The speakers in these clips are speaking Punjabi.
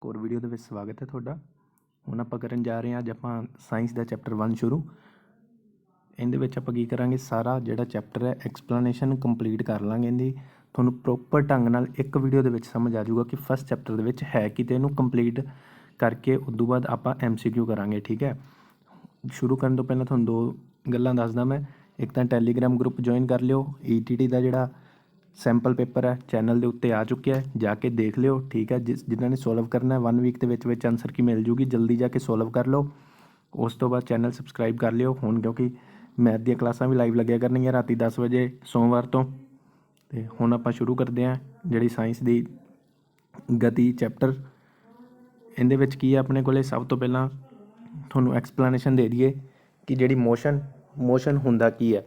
ਇੱਕ ਹੋਰ ਵੀਡੀਓ ਦੇ ਵਿੱਚ ਸਵਾਗਤ ਹੈ ਤੁਹਾਡਾ। ਹੁਣ ਆਪਾਂ ਕਰਨ ਜਾ ਰਹੇ ਹਾਂ ਅੱਜ ਆਪਾਂ ਸਾਇੰਸ ਦਾ ਚੈਪਟਰ 1 ਸ਼ੁਰੂ। ਇਹਦੇ ਵਿੱਚ ਆਪਾਂ ਕੀ ਕਰਾਂਗੇ, ਸਾਰਾ ਜਿਹੜਾ ਚੈਪਟਰ ਹੈ ਐਕਸਪਲੇਨੇਸ਼ਨ ਕੰਪਲੀਟ ਕਰ ਲਾਂਗੇ। ਇਹਦੀ ਤੁਹਾਨੂੰ ਪ੍ਰੋਪਰ ਢੰਗ ਨਾਲ ਇੱਕ ਵੀਡੀਓ ਦੇ ਵਿੱਚ ਸਮਝ ਆ ਜਾਊਗਾ ਕਿ ਫਸਟ ਚੈਪਟਰ ਦੇ ਵਿੱਚ ਹੈ ਕੀ, ਤੇ ਇਹਨੂੰ ਕੰਪਲੀਟ ਕਰਕੇ ਉਸ ਤੋਂ ਬਾਅਦ ਆਪਾਂ MCQ ਕਰਾਂਗੇ। ਠੀਕ ਹੈ, ਸ਼ੁਰੂ ਕਰਨ ਤੋਂ ਪਹਿਲਾਂ ਤੁਹਾਨੂੰ ਦੋ ਗੱਲਾਂ ਦੱਸਦਾ ਮੈਂ। ਇੱਕ ਤਾਂ ਟੈਲੀਗ੍ਰਾਮ ਗਰੁੱਪ ਜੁਆਇਨ ਕਰ ਲਿਓ। ETT ਦਾ ਜਿਹੜਾ ਸੈਂਪਲ ਪੇਪਰ ਹੈ ਚੈਨਲ ਦੇ ਉੱਤੇ ਆ ਚੁੱਕਿਆ ਹੈ, ਜਾ ਕੇ ਦੇਖ ਲਿਓ। ਠੀਕ ਹੈ, ਜਿਨ੍ਹਾਂ ਨੇ ਸੋਲਵ ਕਰਨਾ 1 ਵੀਕ ਦੇ ਵਿੱਚ ਆਨਸਰ ਕੀ ਮਿਲ ਜੂਗੀ, ਜਲਦੀ ਜਾ ਕੇ ਸੋਲਵ ਕਰ ਲਓ। ਉਸ ਤੋਂ ਬਾਅਦ ਚੈਨਲ ਸਬਸਕ੍ਰਾਈਬ ਕਰ ਲਿਓ ਹੁਣ, ਕਿਉਂਕਿ ਮੈਥ ਦੀਆਂ ਕਲਾਸਾਂ ਵੀ ਲਾਈਵ ਲੱਗਿਆ ਕਰਨਗੀਆਂ ਰਾਤੀ 10 ਵਜੇ ਸੋਮਵਾਰ ਤੋਂ। ਅਤੇ ਹੁਣ ਆਪਾਂ ਸ਼ੁਰੂ ਕਰਦੇ ਹਾਂ ਜਿਹੜੀ ਸਾਇੰਸ ਦੀ ਗਤੀ ਚੈਪਟਰ। ਇਹਦੇ ਵਿੱਚ ਕੀ ਹੈ ਆਪਣੇ ਕੋਲ, ਸਭ ਤੋਂ ਪਹਿਲਾਂ ਤੁਹਾਨੂੰ ਐਕਸਪਲੇਨੇਸ਼ਨ ਦੇ ਦਈਏ ਕਿ ਜਿਹੜੀ ਮੋਸ਼ਨ ਹੁੰਦਾ ਕੀ ਹੈ।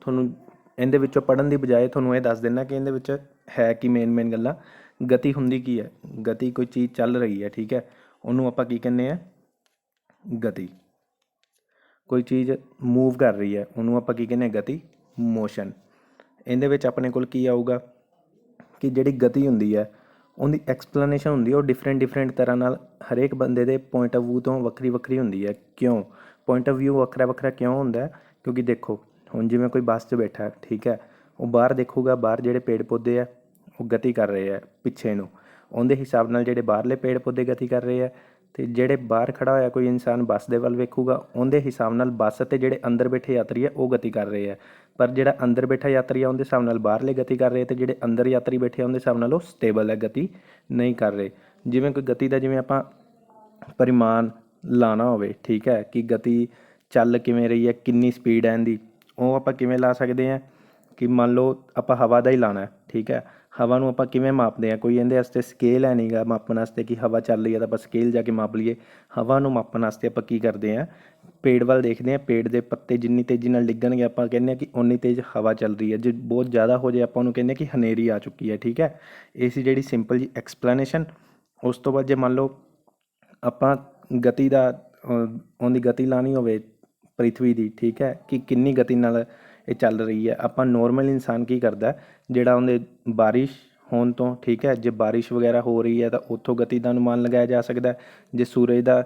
ਤੁਹਾਨੂੰ ਇਹਦੇ ਵਿੱਚੋਂ ਪੜ੍ਹਨ ਦੀ ਬਜਾਏ ਤੁਹਾਨੂੰ ਇਹ ਦੱਸ ਦਿੰਦਾ ਕਿ ਇਹਦੇ ਵਿੱਚ ਹੈ ਕਿ ਮੇਨ ਗੱਲਾਂ। ਗਤੀ ਹੁੰਦੀ ਕੀ ਹੈ, ਗਤੀ ਕੋਈ ਚੀਜ਼ ਚੱਲ ਰਹੀ ਹੈ। ਠੀਕ ਹੈ, ਉਹਨੂੰ ਆਪਾਂ ਕੀ ਕਹਿੰਦੇ ਆ, ਗਤੀ। ਕੋਈ ਚੀਜ਼ ਮੂਵ ਕਰ ਰਹੀ ਹੈ ਉਹਨੂੰ ਆਪਾਂ ਕੀ ਕਹਿੰਦੇ ਆ, ਗਤੀ, ਮੋਸ਼ਨ। ਇਹਦੇ ਵਿੱਚ ਆਪਣੇ ਕੋਲ ਕੀ ਆਊਗਾ ਕਿ ਜਿਹੜੀ ਗਤੀ ਹੁੰਦੀ ਹੈ ਉਹਦੀ ਐਕਸਪਲੇਨੇਸ਼ਨ ਹੁੰਦੀ ਹੈ ਉਹ ਡਿਫਰੈਂਟ ਤਰ੍ਹਾਂ ਨਾਲ ਹਰੇਕ ਬੰਦੇ ਦੇ ਪੁਆਇੰਟ ਆਫ ਵਿਊ ਤੋਂ ਵੱਖਰੀ ਹੁੰਦੀ ਹੈ। ਕਿਉਂ ਪੁਆਇੰਟ ਆਫ ਵਿਊ ਵੱਖਰਾ ਕਿਉਂ ਹੁੰਦਾ? ਕਿਉਂਕਿ ਦੇਖੋ ਹੁਣ ਜਿਵੇਂ ਕੋਈ ਬੱਸ 'ਚ ਬੈਠਾ, ਠੀਕ ਹੈ, ਉਹ ਬਾਹਰ ਦੇਖੂਗਾ, ਬਾਹਰ ਜਿਹੜੇ ਪੇੜ ਪੌਦੇ ਆ ਉਹ ਗਤੀ ਕਰ ਰਹੇ ਆ ਪਿੱਛੇ ਨੂੰ, ਉਹਦੇ ਹਿਸਾਬ ਨਾਲ ਜਿਹੜੇ ਬਾਹਰਲੇ ਪੇੜ ਪੌਦੇ ਗਤੀ ਕਰ ਰਹੇ ਆ। ਅਤੇ ਜਿਹੜੇ ਬਾਹਰ ਖੜ੍ਹਾ ਹੋਇਆ ਕੋਈ ਇਨਸਾਨ ਬੱਸ ਦੇ ਵੱਲ ਵੇਖੂਗਾ, ਉਹਦੇ ਹਿਸਾਬ ਨਾਲ ਬੱਸ 'ਤੇ ਜਿਹੜੇ ਅੰਦਰ ਬੈਠੇ ਯਾਤਰੀ ਆ ਉਹ ਗਤੀ ਕਰ ਰਹੇ ਆ। ਪਰ ਜਿਹੜਾ ਅੰਦਰ ਬੈਠਾ ਯਾਤਰੀ ਆ ਉਹਦੇ ਹਿਸਾਬ ਨਾਲ ਬਾਹਰਲੇ ਗਤੀ ਕਰ ਰਹੇ, ਅਤੇ ਜਿਹੜੇ ਅੰਦਰ ਯਾਤਰੀ ਬੈਠੇ ਆ ਉਹਦੇ ਹਿਸਾਬ ਨਾਲ ਉਹ ਸਟੇਬਲ ਹੈ, ਗਤੀ ਨਹੀਂ ਕਰ ਰਹੇ। ਜਿਵੇਂ ਕੋਈ ਗਤੀ ਦਾ ਜਿਵੇਂ ਆਪਾਂ ਪਰਿਮਾਣ ਲਾਉਣਾ ਹੋਵੇ, ਠੀਕ ਹੈ, ਕਿ ਗਤੀ ਚੱਲ ਕਿਵੇਂ ਰਹੀ ਹੈ, ਕਿੰਨੀ ਸਪੀਡ ਹੈ ਇਹਦੀ, ਉਹ ਆਪਾਂ ਕਿਵੇਂ ਲਾ ਸਕਦੇ ਹਾਂ ਕਿ ਮੰਨ ਲਓ ਆਪਾਂ ਹਵਾ ਦਾ ਹੀ ਲਾਉਣਾ, ਠੀਕ ਹੈ, ਹਵਾ ਨੂੰ ਆਪਾਂ ਕਿਵੇਂ ਮਾਪਦੇ ਹਾਂ? ਕੋਈ ਇਹਦੇ ਵਾਸਤੇ ਸਕੇਲ ਹੈ ਨਹੀਂ ਗਾ ਮਾਪਣ ਵਾਸਤੇ ਕਿ ਹਵਾ ਚੱਲ ਰਹੀ ਹੈ ਤਾਂ ਆਪਾਂ ਸਕੇਲ ਜਾ ਕੇ ਮਾਪ ਲਈਏ। ਹਵਾ ਨੂੰ ਮਾਪਣ ਵਾਸਤੇ ਆਪਾਂ ਕੀ ਕਰਦੇ ਹਾਂ, ਪੇੜ ਵੱਲ ਦੇਖਦੇ ਹਾਂ, ਪੇੜ ਦੇ ਪੱਤੇ ਜਿੰਨੀ ਤੇਜ਼ੀ ਨਾਲ ਡਿੱਗਣਗੇ ਆਪਾਂ ਕਹਿੰਦੇ ਹਾਂ ਕਿ ਉਨੀ ਤੇਜ਼ ਹਵਾ ਚੱਲ ਰਹੀ ਹੈ। ਜੇ ਬਹੁਤ ਜ਼ਿਆਦਾ ਹੋ ਜਾਏ ਆਪਾਂ ਉਹਨੂੰ ਕਹਿੰਦੇ ਹਾਂ ਕਿ ਹਨੇਰੀ ਆ ਚੁੱਕੀ ਹੈ। ਠੀਕ ਹੈ, ਇਹ ਸੀ ਜਿਹੜੀ ਸਿੰਪਲ ਜੀ ਐਕਸਪਲੇਨੇਸ਼ਨ। ਉਸ ਤੋਂ ਬਾਅਦ ਜੇ ਮੰਨ ਲਓ ਆਪਾਂ ਗਤੀ ਦਾ ਉਹਦੀ ਗਤੀ ਲਾਉਣੀ ਹੋਵੇ ਪ੍ਰਿਥਵੀ ਦੀ, ਠੀਕ ਹੈ, ਕਿ ਕਿੰਨੀ ਗਤੀ ਨਾਲ ਇਹ ਚੱਲ ਰਹੀ ਹੈ। ਆਪਾਂ ਨੋਰਮਲ ਇਨਸਾਨ ਕੀ ਕਰਦਾ, ਜਿਹੜਾ ਉਹਦੇ ਬਾਰਿਸ਼ ਹੋਣ ਤੋਂ, ਠੀਕ ਹੈ, ਜੇ ਬਾਰਿਸ਼ ਵਗੈਰਾ ਹੋ ਰਹੀ ਹੈ ਤਾਂ ਉੱਥੋਂ ਗਤੀ ਦਾ ਅਨੁਮਾਨ ਲਗਾਇਆ ਜਾ ਸਕਦਾ। ਜੇ ਸੂਰਜ ਦਾ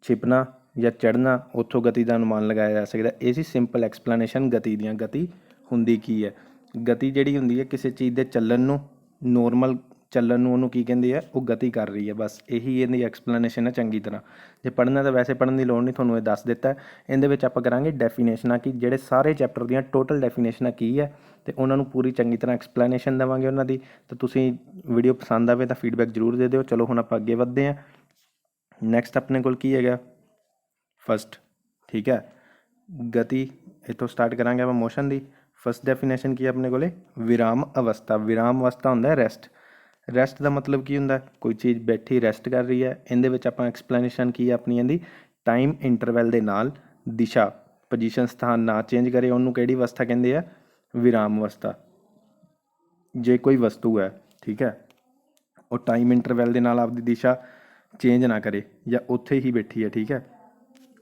ਛਿਪਣਾ ਜਾਂ ਚੜ੍ਹਨਾ, ਉੱਥੋਂ ਗਤੀ ਦਾ ਅਨੁਮਾਨ ਲਗਾਇਆ ਜਾ ਸਕਦਾ। ਇਹ ਸੀ ਸਿੰਪਲ ਐਕਸਪਲੇਨੇਸ਼ਨ ਗਤੀ ਦੀਆਂ। ਗਤੀ ਹੁੰਦੀ ਕੀ ਹੈ? ਗਤੀ ਜਿਹੜੀ ਹੁੰਦੀ ਹੈ ਕਿਸੇ ਚੀਜ਼ ਦੇ ਚੱਲਣ ਨੂੰ, ਨੋਰਮਲ ਚੱਲਣ ਨੂੰ, ਉਹਨੂੰ ਕੀ ਕਹਿੰਦੇ ਆ, ਉਹ ਗਤੀ ਕਰ ਰਹੀ ਹੈ। ਬਸ ਇਹੀ ਇਹਦੀ ਐਕਸਪਲੇਨੇਸ਼ਨ ਹੈ ਚੰਗੀ ਤਰ੍ਹਾਂ। ਜੇ ਪੜ੍ਹਨਾ ਤਾਂ ਵੈਸੇ ਪੜ੍ਹਨ ਦੀ ਲੋੜ ਨਹੀਂ, ਤੁਹਾਨੂੰ ਇਹ ਦੱਸ ਦਿੱਤਾ। ਇਹਦੇ ਵਿੱਚ ਆਪਾਂ ਕਰਾਂਗੇ ਡੈਫੀਨੇਸ਼ਨਾਂ, ਕਿ ਜਿਹੜੇ ਸਾਰੇ ਚੈਪਟਰ ਦੀਆਂ ਟੋਟਲ ਡੈਫੀਨੇਸ਼ਨਾਂ ਕੀ ਹੈ, ਅਤੇ ਉਹਨਾਂ ਨੂੰ ਪੂਰੀ ਚੰਗੀ ਤਰ੍ਹਾਂ ਐਕਸਪਲੇਨੇਸ਼ਨ ਦੇਵਾਂਗੇ ਉਹਨਾਂ ਦੀ। ਤਾਂ ਤੁਸੀਂ ਵੀਡੀਓ ਪਸੰਦ ਆਵੇ ਤਾਂ ਫੀਡਬੈਕ ਜ਼ਰੂਰ ਦੇ ਦਿਓ। ਚਲੋ ਹੁਣ ਆਪਾਂ ਅੱਗੇ ਵੱਧਦੇ ਹਾਂ। ਨੈਕਸਟ ਆਪਣੇ ਕੋਲ ਕੀ ਹੈਗਾ, ਫਸਟ, ਠੀਕ ਹੈ, ਗਤੀ। ਇੱਥੋਂ ਸਟਾਰਟ ਕਰਾਂਗੇ ਆਪਾਂ ਮੋਸ਼ਨ ਦੀ। ਫਸਟ ਡੈਫੀਨੇਸ਼ਨ ਕੀ ਹੈ ਆਪਣੇ ਕੋਲੇ, ਵਿਰਾਮ ਅਵਸਥਾ। ਵਿਰਾਮ ਅਵਸਥਾ ਹੁੰਦਾ ਰੈਸਟ। ਰੈਸਟ ਦਾ ਮਤਲਬ ਕੀ ਹੁੰਦਾ, ਕੋਈ ਚੀਜ਼ ਬੈਠੀ ਰੈਸਟ ਕਰ ਰਹੀ ਹੈ। ਇਹਦੇ ਵਿੱਚ ਆਪਾਂ ਐਕਸਪਲੇਨੇਸ਼ਨ ਕੀ ਹੈ ਆਪਣੀ, ਇਹਦੀ ਟਾਈਮ ਇੰਟਰਵੈਲ ਦੇ ਨਾਲ ਦਿਸ਼ਾ, ਪੋਜੀਸ਼ਨ, ਸਥਾਨ ਨਾ ਚੇਂਜ ਕਰੇ, ਉਹਨੂੰ ਕਿਹੜੀ ਅਵਸਥਾ ਕਹਿੰਦੇ ਆ, ਵਿਰਾਮ ਅਵਸਥਾ। ਜੇ ਕੋਈ ਵਸਤੂ ਹੈ, ਠੀਕ ਹੈ, ਉਹ ਟਾਈਮ ਇੰਟਰਵੈਲ ਦੇ ਨਾਲ ਆਪਦੀ ਦਿਸ਼ਾ ਚੇਂਜ ਨਾ ਕਰੇ ਜਾਂ ਉੱਥੇ ਹੀ ਬੈਠੀ ਹੈ, ਠੀਕ ਹੈ,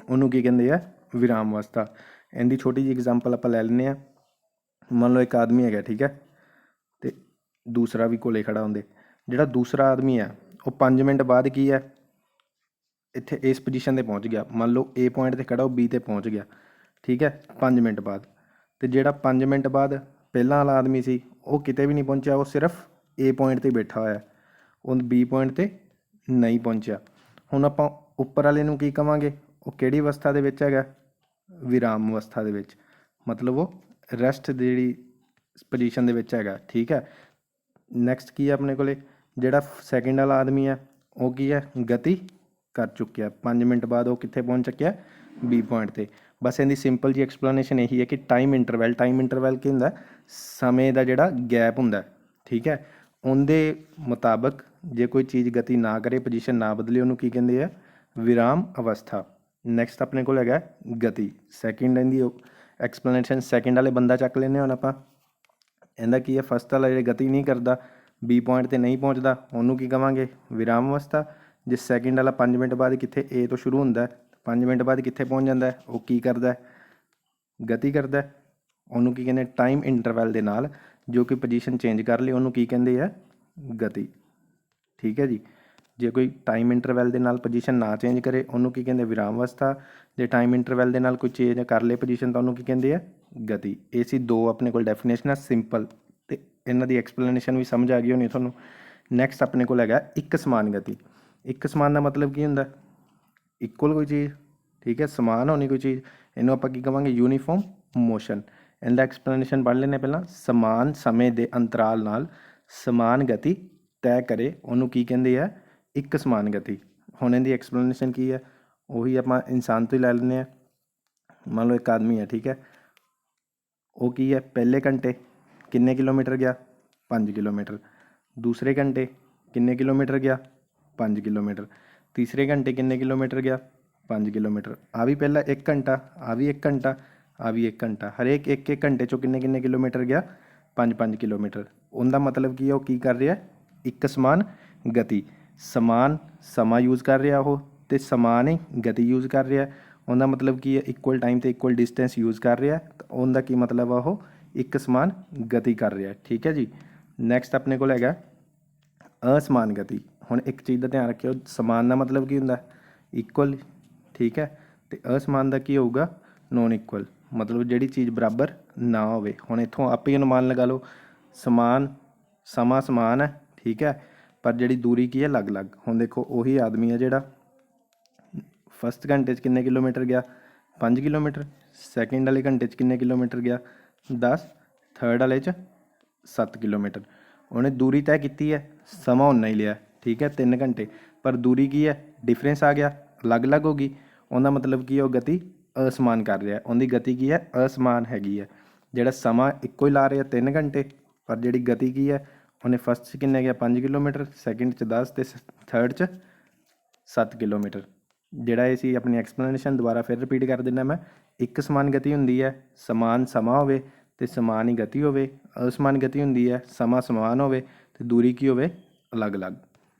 ਉਹਨੂੰ ਕੀ ਕਹਿੰਦੇ ਆ, ਵਿਰਾਮ ਅਵਸਥਾ। ਇਹਦੀ ਛੋਟੀ ਜਿਹੀ ਐਗਜ਼ਾਮਪਲ ਆਪਾਂ ਲੈ ਲੈਂਦੇ ਹਾਂ। ਮੰਨ ਲਓ ਇੱਕ ਆਦਮੀ ਹੈਗਾ, ਠੀਕ ਹੈ, ਅਤੇ ਦੂਸਰਾ ਵੀ ਕੋਲੇ ਖੜਾ ਹੁੰਦੇ। ਜਿਹੜਾ ਦੂਸਰਾ ਆਦਮੀ ਹੈ ਉਹ 5 ਮਿੰਟ ਬਾਅਦ ਕੀ ਹੈ, ਇੱਥੇ ਇਸ ਪੋਜੀਸ਼ਨ 'ਤੇ ਪਹੁੰਚ ਗਿਆ। ਮੰਨ ਲਓ A ਪੁਆਇੰਟ 'ਤੇ ਖੜਾ, ਉਹ B 'ਤੇ ਪਹੁੰਚ ਗਿਆ, ਠੀਕ ਹੈ, 5 ਮਿੰਟ ਬਾਅਦ। ਅਤੇ ਜਿਹੜਾ 5 ਮਿੰਟ ਬਾਅਦ ਪਹਿਲਾਂ ਵਾਲਾ ਆਦਮੀ ਸੀ ਉਹ ਕਿਤੇ ਵੀ ਨਹੀਂ ਪਹੁੰਚਿਆ, ਉਹ ਸਿਰਫ A ਪੁਆਇੰਟ 'ਤੇ ਬੈਠਾ ਹੋਇਆ, ਉਹ B ਪੁਆਇੰਟ 'ਤੇ ਨਹੀਂ ਪਹੁੰਚਿਆ। ਹੁਣ ਆਪਾਂ ਉੱਪਰ ਵਾਲੇ ਨੂੰ ਕੀ ਕਵਾਂਗੇ, ਉਹ ਕਿਹੜੀ ਅਵਸਥਾ ਦੇ ਵਿੱਚ ਹੈਗਾ, ਵਿਰਾਮ ਅਵਸਥਾ ਦੇ ਵਿੱਚ, ਮਤਲਬ ਉਹ ਰੈਸਟ ਦੀ ਜਿਹੜੀ ਪੋਜੀਸ਼ਨ ਦੇ ਵਿੱਚ ਹੈਗਾ, ਠੀਕ ਹੈ। ਨੈਕਸਟ ਕੀ ਹੈ ਆਪਣੇ ਕੋਲੇ, ਜਿਹੜਾ ਸੈਕਿੰਡ ਵਾਲਾ ਆਦਮੀ ਹੈ ਉਹ ਕੀ ਹੈ, ਗਤੀ ਕਰ ਚੁੱਕਿਆ। 5 ਮਿੰਟ ਬਾਅਦ ਉਹ ਕਿੱਥੇ ਪਹੁੰਚ ਚੁੱਕਿਆ, B ਪੁਆਇੰਟ 'ਤੇ। ਬਸ ਇਹਦੀ ਸਿੰਪਲ ਜੀ ਐਕਸਪਲੇਨੇਸ਼ਨ ਇਹੀ ਹੈ ਕਿ ਟਾਈਮ ਇੰਟਰਵੈਲ ਕੀ ਹੁੰਦਾ, ਸਮੇਂ ਦਾ ਜਿਹੜਾ ਗੈਪ ਹੁੰਦਾ, ਠੀਕ ਹੈ, ਉਹਦੇ ਮੁਤਾਬਕ ਜੇ ਕੋਈ ਚੀਜ਼ ਗਤੀ ਨਾ ਕਰੇ, ਪੋਜੀਸ਼ਨ ਨਾ ਬਦਲੇ, ਉਹਨੂੰ ਕੀ ਕਹਿੰਦੇ ਆ, ਵਿਰਾਮ ਅਵਸਥਾ। ਨੈਕਸਟ ਆਪਣੇ ਕੋਲ ਹੈਗਾ ਗਤੀ। ਸੈਕਿੰਡ ਇਹਦੀ ਐਕਸਪਲੇਨੇਸ਼ਨ ਸੈਕਿੰਡ ਵਾਲੇ ਬੰਦਾ ਚੱਕ ਲੈਂਦੇ ਹੁਣ ਆਪਾਂ। ਇਹਦਾ ਕੀ ਹੈ, ਫਸਟ ਵਾਲਾ ਜਿਹੜਾ ਗਤੀ ਨਹੀਂ ਕਰਦਾ, B ਪੁਆਇੰਟ 'ਤੇ ਨਹੀਂ ਪਹੁੰਚਦਾ, ਉਹਨੂੰ ਕੀ ਕਵਾਂਗੇ, ਵਿਰਾਮ ਅਵਸਥਾ। ਜੇ ਸੈਕਿੰਡ ਵਾਲਾ 5 ਮਿੰਟ ਬਾਅਦ ਕਿੱਥੇ A ਤੋਂ ਸ਼ੁਰੂ ਹੁੰਦਾ, 5 ਮਿੰਟ ਬਾਅਦ ਕਿੱਥੇ ਪਹੁੰਚ ਜਾਂਦਾ, ਉਹ ਕੀ ਕਰਦਾ, ਗਤੀ ਕਰਦਾ, ਉਹਨੂੰ ਕੀ ਕਹਿੰਦੇ, ਟਾਈਮ ਇੰਟਰਵੈਲ ਦੇ ਨਾਲ ਜੋ ਕਿ ਪੋਜੀਸ਼ਨ ਚੇਂਜ ਕਰ ਲਈ, ਉਹਨੂੰ ਕੀ ਕਹਿੰਦੇ ਆ, ਗਤੀ। ਠੀਕ ਹੈ ਜੀ। ਜੇ ਕੋਈ ਟਾਈਮ ਇੰਟਰਵੈਲ ਦੇ ਨਾਲ ਪੋਜੀਸ਼ਨ ਨਾ ਚੇਂਜ ਕਰੇ ਉਹਨੂੰ ਕੀ ਕਹਿੰਦੇ ਵਿਰਾਮ ਅਵਸਥਾ। ਜੇ ਟਾਈਮ ਇੰਟਰਵੈਲ ਦੇ ਨਾਲ ਕੋਈ ਚੇਂਜ ਕਰ ਲੇ ਪੋਜੀਸ਼ਨ ਤਾਂ ਉਹਨੂੰ ਕੀ ਕਹਿੰਦੇ ਆ ਗਤੀ। ਇਹ ਸੀ ਦੋ ਆਪਣੇ ਕੋਲ ਡੈਫੀਨੇਸ਼ਨ ਆ ਸਿੰਪਲ, ਤੇ ਇਹਨਾਂ ਦੀ ਐਕਸਪਲੇਨੇਸ਼ਨ ਵੀ ਸਮਝ ਆ ਗਈ ਹੋਣੀ ਤੁਹਾਨੂੰ। ਨੈਕਸਟ ਆਪਣੇ ਕੋਲ ਹੈਗਾ ਇੱਕ ਸਮਾਨ ਗਤੀ। ਇੱਕ ਸਮਾਨ ਦਾ ਮਤਲਬ ਕੀ ਹੁੰਦਾ, ਇਕੁਅਲ ਕੋਈ ਚੀਜ਼, ਠੀਕ ਹੈ, ਸਮਾਨ ਹੋਣੀ ਕੋਈ ਚੀਜ਼, ਇਹਨੂੰ ਆਪਾਂ ਕੀ ਕਹਾਂਗੇ ਯੂਨੀਫਾਰਮ ਮੋਸ਼ਨ। ਇਹਦਾ ਐਕਸਪਲੇਨੇਸ਼ਨ ਪੜ੍ਹ ਲੈਂਦੇ ਪਹਿਲਾਂ। ਸਮਾਨ ਸਮੇਂ ਦੇ ਅੰਤਰਾਲ ਨਾਲ ਸਮਾਨ ਗਤੀ ਤੈਅ ਕਰੇ ਉਹਨੂੰ ਕੀ ਕਹਿੰਦੇ ਆ ਇੱਕ ਸਮਾਨ ਗਤੀ। ਹੁਣ ਇਹਦੀ ਐਕਸਪਲੇਨੇਸ਼ਨ ਕੀ ਹੈ, ਉਹੀ ਆਪਾਂ ਇਨਸਾਨ ਤੋਂ ਹੀ ਲੈ ਲੈਂਦੇ ਹਾਂ। ਮੰਨ ਲਓ ਇੱਕ ਆਦਮੀ ਹੈ, ਠੀਕ ਹੈ, ਉਹ ਕੀ ਹੈ ਪਹਿਲੇ ਘੰਟੇ ਕਿੰਨੇ ਕਿਲੋਮੀਟਰ ਗਿਆ 5 ਕਿਲੋਮੀਟਰ, ਦੂਸਰੇ ਘੰਟੇ ਕਿੰਨੇ ਕਿਲੋਮੀਟਰ ਗਿਆ 5 ਕਿਲੋਮੀਟਰ, ਤੀਸਰੇ ਘੰਟੇ ਕਿੰਨੇ ਕਿਲੋਮੀਟਰ ਗਿਆ 5 ਕਿਲੋਮੀਟਰ। ਆ ਵੀ ਪਹਿਲਾਂ 1 ਘੰਟਾ, ਆ ਵੀ 1 ਘੰਟਾ, ਆ ਵੀ 1 ਘੰਟਾ, ਹਰੇਕ ਇੱਕ ਇੱਕ ਘੰਟੇ 'ਚੋਂ ਕਿੰਨੇ ਕਿੰਨੇ ਕਿਲੋਮੀਟਰ ਗਿਆ 5 ਕਿਲੋਮੀਟਰ। ਉਹਦਾ ਮਤਲਬ ਕੀ ਹੈ, ਉਹ ਕੀ ਕਰ ਰਿਹਾ ਇੱਕ ਸਮਾਨ ਗਤੀ। ਸਮਾਨ ਸਮਾਂ ਯੂਜ਼ ਕਰ ਰਿਹਾ ਉਹ, ਅਤੇ ਸਮਾਨ ਹੀ ਗਤੀ ਯੂਜ਼ ਕਰ ਰਿਹਾ। ਉਹਦਾ ਮਤਲਬ ਕੀ ਹੈ ਇਕੁਅਲ ਟਾਈਮ ਅਤੇ ਇਕੁਅਲ ਡਿਸਟੈਂਸ ਯੂਜ਼ ਕਰ ਰਿਹਾ, ਤਾਂ ਉਹਦਾ ਕੀ ਮਤਲਬ ਆ ਉਹ ਇੱਕ ਸਮਾਨ ਗਤੀ ਕਰ ਰਿਹਾ। ਠੀਕ ਹੈ ਜੀ। ਨੈਕਸਟ ਆਪਣੇ ਕੋਲ ਹੈਗਾ ਅਸਮਾਨ ਗਤੀ। ਹੁਣ ਇੱਕ ਚੀਜ਼ ਦਾ ਧਿਆਨ ਰੱਖਿਓ, ਸਮਾਨ ਦਾ ਮਤਲਬ ਕੀ ਹੁੰਦਾ ਇਕੁਅਲ, ਠੀਕ ਹੈ, ਅਤੇ ਅਸਮਾਨ ਦਾ ਕੀ ਹੋਊਗਾ ਨੋਨ ਇਕੁਅਲ, ਮਤਲਬ ਜਿਹੜੀ ਚੀਜ਼ ਬਰਾਬਰ ਨਾ ਹੋਵੇ। ਹੁਣ ਇੱਥੋਂ ਆਪੇ ਹੀ ਅਨੁਮਾਨ ਲਗਾ ਲਓ, ਸਮਾਨ ਸਮਾਂ ਸਮਾਨ ਹੈ, ਠੀਕ ਹੈ, ਪਰ ਜਿਹੜੀ ਦੂਰੀ ਕੀ ਹੈ ਅਲੱਗ-ਅਲੱਗ। ਹੁਣ ਦੇਖੋ ਉਹੀ ਆਦਮੀ ਹੈ ਜਿਹੜਾ ਫਸਟ ਘੰਟੇ 'ਚ ਕਿੰਨੇ ਕਿਲੋਮੀਟਰ ਗਿਆ 5 ਕਿਲੋਮੀਟਰ, ਸੈਕਿੰਡ ਵਾਲੇ ਘੰਟੇ 'ਚ ਕਿੰਨੇ ਕਿਲੋਮੀਟਰ ਗਿਆ 10, ਥਰਡ ਵਾਲੇ 'ਚ 7 ਕਿਲੋਮੀਟਰ। ਉਹਨੇ ਦੂਰੀ ਤੈਅ ਕੀਤੀ ਹੈ, ਸਮਾਂ ਉਨਾ ਹੀ ਲਿਆ, ਠੀਕ ਹੈ 3 ਘੰਟੇ, ਪਰ ਦੂਰੀ ਕੀ ਹੈ ਡਿਫਰੈਂਸ ਆ ਗਿਆ, ਅਲੱਗ-ਅਲੱਗ ਹੋ ਗਈ। ਉਹਦਾ ਮਤਲਬ ਕੀ ਹੈ ਉਹ ਗਤੀ ਅਸਮਾਨ ਕਰ ਰਿਹਾ, ਉਹਦੀ ਗਤੀ ਕੀ ਹੈ ਅਸਮਾਨ ਹੈਗੀ ਹੈ। ਜਿਹੜਾ ਸਮਾਂ ਇੱਕੋ ਹੀ ਲਾ ਰਿਹਾ 3 ਘੰਟੇ, ਪਰ ਜਿਹੜੀ ਗਤੀ ਕੀ ਹੈ ਉਹਨੇ ਫਸਟ 'ਚ ਕਿੰਨੇ ਗਿਆ 5 ਕਿਲੋਮੀਟਰ, ਸੈਕਿੰਡ 'ਚ 10 ਅਤੇ ਥਰਡ 'ਚ 7 ਕਿਲੋਮੀਟਰ। ਜਿਹੜਾ ਇਹ ਸੀ ਆਪਣੀ ਐਕਸਪਲੇਨੇਸ਼ਨ ਦੁਬਾਰਾ ਫਿਰ ਰਿਪੀਟ ਕਰ ਦਿੰਦਾ ਮੈਂ। ਇੱਕ ਸਮਾਨ ਗਤੀ ਹੁੰਦੀ ਹੈ ਸਮਾਨ ਸਮਾਂ ਹੋਵੇ ਅਤੇ ਸਮਾਨ ਹੀ ਗਤੀ ਹੋਵੇ। ਅਸਮਾਨ ਗਤੀ ਹੁੰਦੀ ਹੈ ਸਮਾਂ ਸਮਾਨ ਹੋਵੇ ਅਤੇ ਦੂਰੀ ਕੀ ਹੋਵੇ ਅਲੱਗ-ਅਲੱਗ।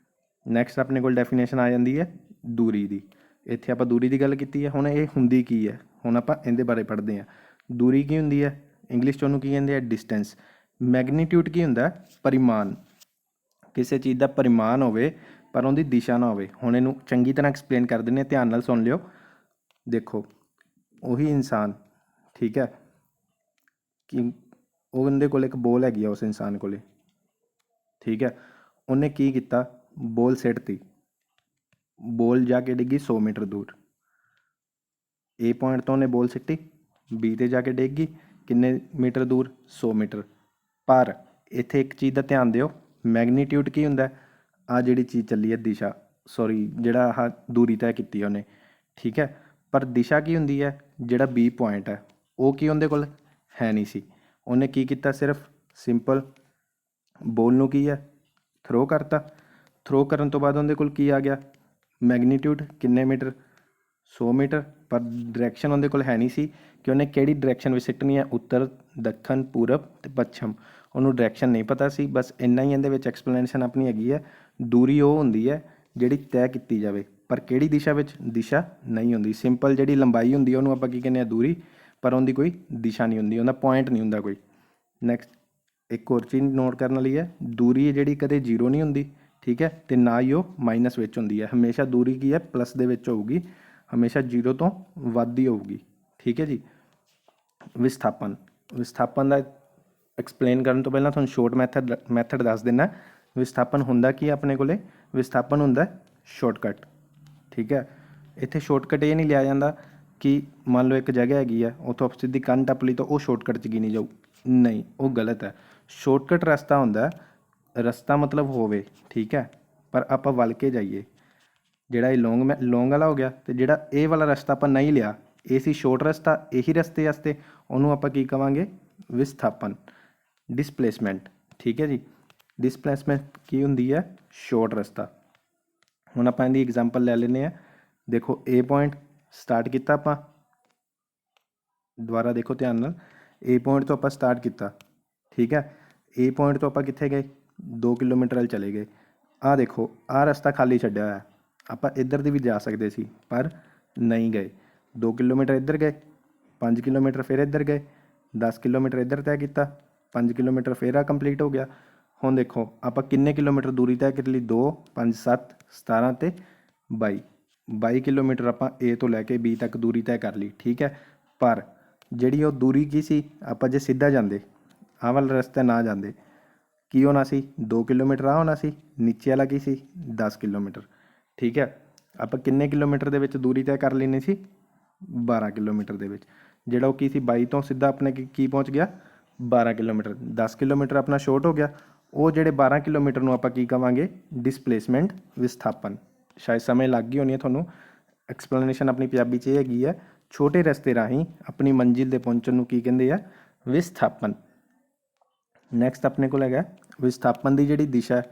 ਨੈਕਸਟ ਆਪਣੇ ਕੋਲ ਡੈਫੀਨੇਸ਼ਨ ਆ ਜਾਂਦੀ ਹੈ ਦੂਰੀ ਦੀ। ਇੱਥੇ ਆਪਾਂ ਦੂਰੀ ਦੀ ਗੱਲ ਕੀਤੀ ਹੈ, ਹੁਣ ਇਹ ਹੁੰਦੀ ਕੀ ਹੈ, ਹੁਣ ਆਪਾਂ ਇਹਦੇ ਬਾਰੇ ਪੜ੍ਹਦੇ ਹਾਂ। ਦੂਰੀ ਕੀ ਹੁੰਦੀ ਹੈ, ਇੰਗਲਿਸ਼ 'ਚ ਉਹਨੂੰ ਕੀ ਕਹਿੰਦੇ ਆ ਡਿਸਟੈਂਸ। ਮੈਗਨੀਟਿਊਡ ਕੀ ਹੁੰਦਾ ਪਰਿਮਾਣ, ਕਿਸੇ ਚੀਜ਼ ਦਾ ਪਰਿਮਾਣ ਹੋਵੇ ਪਰ ਉਹਦੀ ਦਿਸ਼ਾ ਨਾ ਹੋਵੇ। ਹੁਣ ਇਹਨੂੰ ਚੰਗੀ ਤਰ੍ਹਾਂ ਐਕਸਪਲੇਨ ਕਰ ਦਿੰਦੇ ਹਾਂ, ਧਿਆਨ ਨਾਲ ਸੁਣ ਲਿਓ। ਦੇਖੋ ਉਹੀ ਇਨਸਾਨ, ਠੀਕ ਹੈ, ਕਿ ਉਹਦੇ ਕੋਲ ਇੱਕ ਬੋਲ ਹੈਗੀ ਆ ਉਸ ਇਨਸਾਨ ਕੋਲ, ਠੀਕ ਹੈ, ਉਹਨੇ ਕੀ ਕੀਤਾ ਬੋਲ ਸਿੱਟ ਤੀ, ਬੋਲ ਜਾ ਕੇ ਡਿੱਗੀ 100 ਮੀਟਰ ਦੂਰ। A ਪੁਆਇੰਟ ਤੋਂ ਉਹਨੇ ਬੋਲ ਸਿੱਟੀ, B 'ਤੇ ਜਾ ਕੇ ਡਿੱਗ ਗਈ ਕਿੰਨੇ ਮੀਟਰ ਦੂਰ 100 ਮੀਟਰ। ਪਰ ਇੱਥੇ ਇੱਕ ਚੀਜ਼ ਦਾ ਧਿਆਨ ਦਿਓ, ਮੈਗਨੀਟਿਊਡ ਕੀ ਹੁੰਦਾ ਆ ਜਿਹੜੀ ਚੀਜ਼ ਚੱਲੀ ਹੈ ਦਿਸ਼ਾ, ਸੌਰੀ ਜਿਹੜਾ ਆਹ ਦੂਰੀ ਤੈਅ ਕੀਤੀ ਉਹਨੇ, ਠੀਕ ਹੈ, ਪਰ ਦਿਸ਼ਾ ਕੀ ਹੁੰਦੀ ਹੈ ਜਿਹੜਾ B ਪੁਆਇੰਟ ਹੈ ਉਹ ਕੀ ਉਹਦੇ ਕੋਲ ਹੈ ਨਹੀਂ ਸੀ। ਉਹਨੇ ਕੀ ਕੀਤਾ ਸਿਰਫ ਸਿੰਪਲ ਬੋਲ ਨੂੰ ਕੀ ਹੈ ਥਰੋ ਕਰਤਾ, ਥਰੋ ਕਰਨ ਤੋਂ ਬਾਅਦ ਉਹਦੇ ਕੋਲ ਕੀ ਆ ਗਿਆ ਮੈਗਨੀਟਿਊਡ ਕਿੰਨੇ ਮੀਟਰ 100 ਮੀਟਰ, ਪਰ ਡਾਇਰੈਕਸ਼ਨ ਉਹਦੇ ਕੋਲ ਹੈ ਨਹੀਂ ਸੀ ਕਿ ਉਹਨੇ ਕਿਹੜੀ ਡਾਇਰੈਕਸ਼ਨ ਵਿੱਚ ਸਿੱਟਣੀ ਹੈ, ਉੱਤਰ ਦੱਖਣ ਪੂਰਬ ਅਤੇ ਪੱਛਮ। ਉਹਨੂੰ ਡਾਇਰੈਕਸ਼ਨ ਨਹੀਂ ਪਤਾ ਸੀ। ਬਸ ਇੰਨਾ ਹੀ ਇਹਦੇ ਵਿੱਚ ਐਕਸਪਲੇਨੇਸ਼ਨ ਆਪਣੀ ਹੈਗੀ ਹੈ। ਦੂਰੀ ਉਹ ਹੁੰਦੀ ਹੈ ਜਿਹੜੀ ਤੈਅ ਕੀਤੀ ਜਾਵੇ, ਪਰ ਕਿਹੜੀ ਦਿਸ਼ਾ ਵਿੱਚ ਦਿਸ਼ਾ ਨਹੀਂ ਹੁੰਦੀ। ਸਿੰਪਲ ਜਿਹੜੀ ਲੰਬਾਈ ਹੁੰਦੀ ਹੈ ਉਹਨੂੰ ਆਪਾਂ ਕੀ ਕਹਿੰਦੇ ਹਾਂ ਦੂਰੀ, ਪਰ ਉਹਦੀ ਕੋਈ ਦਿਸ਼ਾ ਨਹੀਂ ਹੁੰਦੀ, ਉਹਦਾ ਪੁਆਇੰਟ ਨਹੀਂ ਹੁੰਦਾ ਕੋਈ। ਨੈਕਸਟ ਇੱਕ ਹੋਰ ਚੀਜ਼ ਨੋਟ ਕਰਨ ਵਾਲੀ ਹੈ, ਦੂਰੀ ਜਿਹੜੀ ਕਦੇ ਜ਼ੀਰੋ ਨਹੀਂ ਹੁੰਦੀ, ਠੀਕ ਹੈ, ਅਤੇ ਨਾ ਹੀ ਉਹ ਮਾਈਨਸ ਵਿੱਚ ਹੁੰਦੀ ਹੈ। ਹਮੇਸ਼ਾ ਦੂਰੀ ਕੀ ਹੈ ਪਲੱਸ ਦੇ ਵਿੱਚ ਹੋਊਗੀ, ਹਮੇਸ਼ਾ ਜ਼ੀਰੋ ਤੋਂ ਵੱਧ ਹੀ ਹੋਊਗੀ, ਠੀਕ ਹੈ ਜੀ। ਵਿਸਥਾਪਨ, ਵਿਸਥਾਪਨ ਦਾ ਐਕਸਪਲੇਨ ਕਰਨ ਤੋਂ ਪਹਿਲਾਂ ਤੁਹਾਨੂੰ ਸ਼ੋਰਟ ਮੈਥਡ ਦੱਸ ਦਿੰਦਾ। ਵਿਸਥਾਪਨ ਹੁੰਦਾ ਕੀ ਆਪਣੇ ਕੋਲੇ, ਵਿਸਥਾਪਨ ਹੁੰਦਾ ਸ਼ਾਰਟਕਟ, ਠੀਕ ਹੈ। ਇੱਥੇ ਸ਼ਾਰਟਕਟ ਇਹ ਨਹੀਂ ਲਿਆ ਜਾਂਦਾ ਕਿ ਮੰਨ ਲਓ ਇੱਕ ਜਗ੍ਹਾ ਹੈਗੀ ਆ ਉੱਥੋਂ ਸਿੱਧੀ ਕੰਨ ਟੱਪ ਲਈ ਤਾਂ ਉਹ ਸ਼ਾਰਟਕਟ 'ਚ ਗਿਣੀ ਜਾਊ, ਨਹੀਂ, ਉਹ ਗਲਤ ਹੈ। ਸ਼ਾਰਟਕਟ ਰਸਤਾ ਹੁੰਦਾ, ਰਸਤਾ ਮਤਲਬ ਹੋਵੇ, ਠੀਕ ਹੈ, ਪਰ ਆਪਾਂ ਵਲ ਕੇ ਜਾਈਏ। ਜਿਹੜਾ ਇਹ ਲੌਂਗ ਵਾਲਾ ਹੋ ਗਿਆ, ਅਤੇ ਜਿਹੜਾ ਇਹ ਵਾਲਾ ਰਸਤਾ ਆਪਾਂ ਨਹੀਂ ਲਿਆ, ਇਹ ਸੀ ਸ਼ੋਰਟ ਰਸਤਾ, ਇਹੀ ਰਸਤੇ ਵਾਸਤੇ ਉਹਨੂੰ ਆਪਾਂ ਕੀ ਕਵਾਂਗੇ ਵਿਸਥਾਪਨ। ਡਿਸਪਲੇਸਮੈਂਟ, ਠੀਕ ਹੈ ਜੀ। ਡਿਸਪਲੇਸਮੈਂਟ ਕੀ ਹੁੰਦੀ ਹੈ ਸ਼ੋਰਟ ਰਸਤਾ। ਹੁਣ ਆਪਾਂ ਇਹਦੀ ਐਗਜ਼ਾਮਪਲ ਲੈ ਲੈਂਦੇ ਹਾਂ। ਦੇਖੋ A ਪੁਆਇੰਟ ਸਟਾਰਟ ਕੀਤਾ ਆਪਾਂ, ਦੁਬਾਰਾ ਦੇਖੋ ਧਿਆਨ ਨਾਲ, A ਪੁਆਇੰਟ ਤੋਂ ਆਪਾਂ ਸਟਾਰਟ ਕੀਤਾ, ਠੀਕ ਹੈ। A ਪੁਆਇੰਟ ਤੋਂ ਆਪਾਂ ਕਿੱਥੇ ਗਏ 2 ਕਿਲੋਮੀਟਰ ਵੱਲ ਚਲੇ ਗਏ। ਆਹ ਦੇਖੋ ਆਹ ਰਸਤਾ ਖਾਲੀ ਛੱਡਿਆ ਹੋਇਆ, ਆਪਾਂ ਇੱਧਰ ਦੀ ਵੀ ਜਾ ਸਕਦੇ ਸੀ ਪਰ ਨਹੀਂ ਗਏ। 2 ਕਿਲੋਮੀਟਰ ਇੱਧਰ ਗਏ, 5 ਕਿਲੋਮੀਟਰ ਫਿਰ ਇੱਧਰ ਗਏ, 10 ਕਿਲੋਮੀਟਰ ਇੱਧਰ ਤੈਅ ਕੀਤਾ, 5 ਕਿਲੋਮੀਟਰ ਫਿਰ ਆ ਕੰਪਲੀਟ ਹੋ ਗਿਆ। ਹੁਣ ਦੇਖੋ ਆਪਾਂ ਕਿੰਨੇ ਕਿਲੋਮੀटर दूरी तय कर ली 2 5 7 17 ਤੇ 22 22 ਕਿਲੋਮੀਟਰ ਆਪਾਂ A ਤੋਂ ਲੈ ਕੇ B ਤੱਕ ਦੂਰੀ ਤੈਅ ਕਰ ਲਈ ਠੀਕ ਹੈ। ਪਰ ਜਿਹੜੀ ਉਹ ਦੂਰੀ ਕੀ ਸੀ ਆਪਾਂ ਜੇ ਸਿੱਧਾ ਜਾਂਦੇ ਆਹ ਵਾਲਾ ਰਸਤਾ ਨਾ ਜਾਂਦੇ ਕੀ ਹੋਣਾ ਸੀ 2 ਕਿਲੋਮੀਟਰ ਆ ਹੋਣਾ ਸੀ ਨੀਚੇ ਵਾਲਾ ਕੀ ਸੀ 10 ਕਿਲੋਮੀਟਰ ਠੀਕ ਹੈ। ਆਪਾਂ ਕਿੰਨੇ ਕਿਲੋਮੀਟਰ ਦੇ ਵਿੱਚ ਦੂਰੀ ਤੈਅ ਕਰ ਲੈਣੀ ਸੀ 12 ਕਿਲੋਮੀਟਰ ਦੇ ਵਿੱਚ ਜਿਹੜਾ ਉਹ ਕੀ ਸੀ 22 ਤੋਂ ਸਿੱਧਾ ਆਪਣੇ ਕੀ ਪਹੁੰਚ ਗਿਆ 12 ਕਿਲੋਮੀਟਰ 10 ਕਿਲੋਮੀਟਰ ਆਪਣਾ ਸ਼ੋਰਟ ਹੋ ਗਿਆ। ਉਹ ਜਿਹੜੇ 12 ਕਿਲੋਮੀਟਰ ਨੂੰ ਆਪਾਂ ਕੀ ਕਵਾਂਗੇ ਡਿਸਪਲੇਸਮੈਂਟ ਵਿਸਥਾਪਨ। ਸ਼ਾਇਦ ਸਮਝ ਲੱਗ ਗਈ ਹੋਣੀ ਹੈ ਤੁਹਾਨੂੰ। ਐਕਸਪਲੇਨੇਸ਼ਨ ਆਪਣੀ ਪੰਜਾਬੀ 'ਚ ਇਹ ਹੈਗੀ ਹੈ ਛੋਟੇ ਰਸਤੇ ਰਾਹੀਂ ਆਪਣੀ ਮੰਜ਼ਿਲ 'ਤੇ ਪਹੁੰਚਣ ਨੂੰ ਕੀ ਕਹਿੰਦੇ ਆ ਵਿਸਥਾਪਨ। ਨੈਕਸਟ ਆਪਣੇ ਕੋਲ ਹੈਗਾ ਵਿਸਥਾਪਨ ਦੀ ਜਿਹੜੀ ਦਿਸ਼ਾ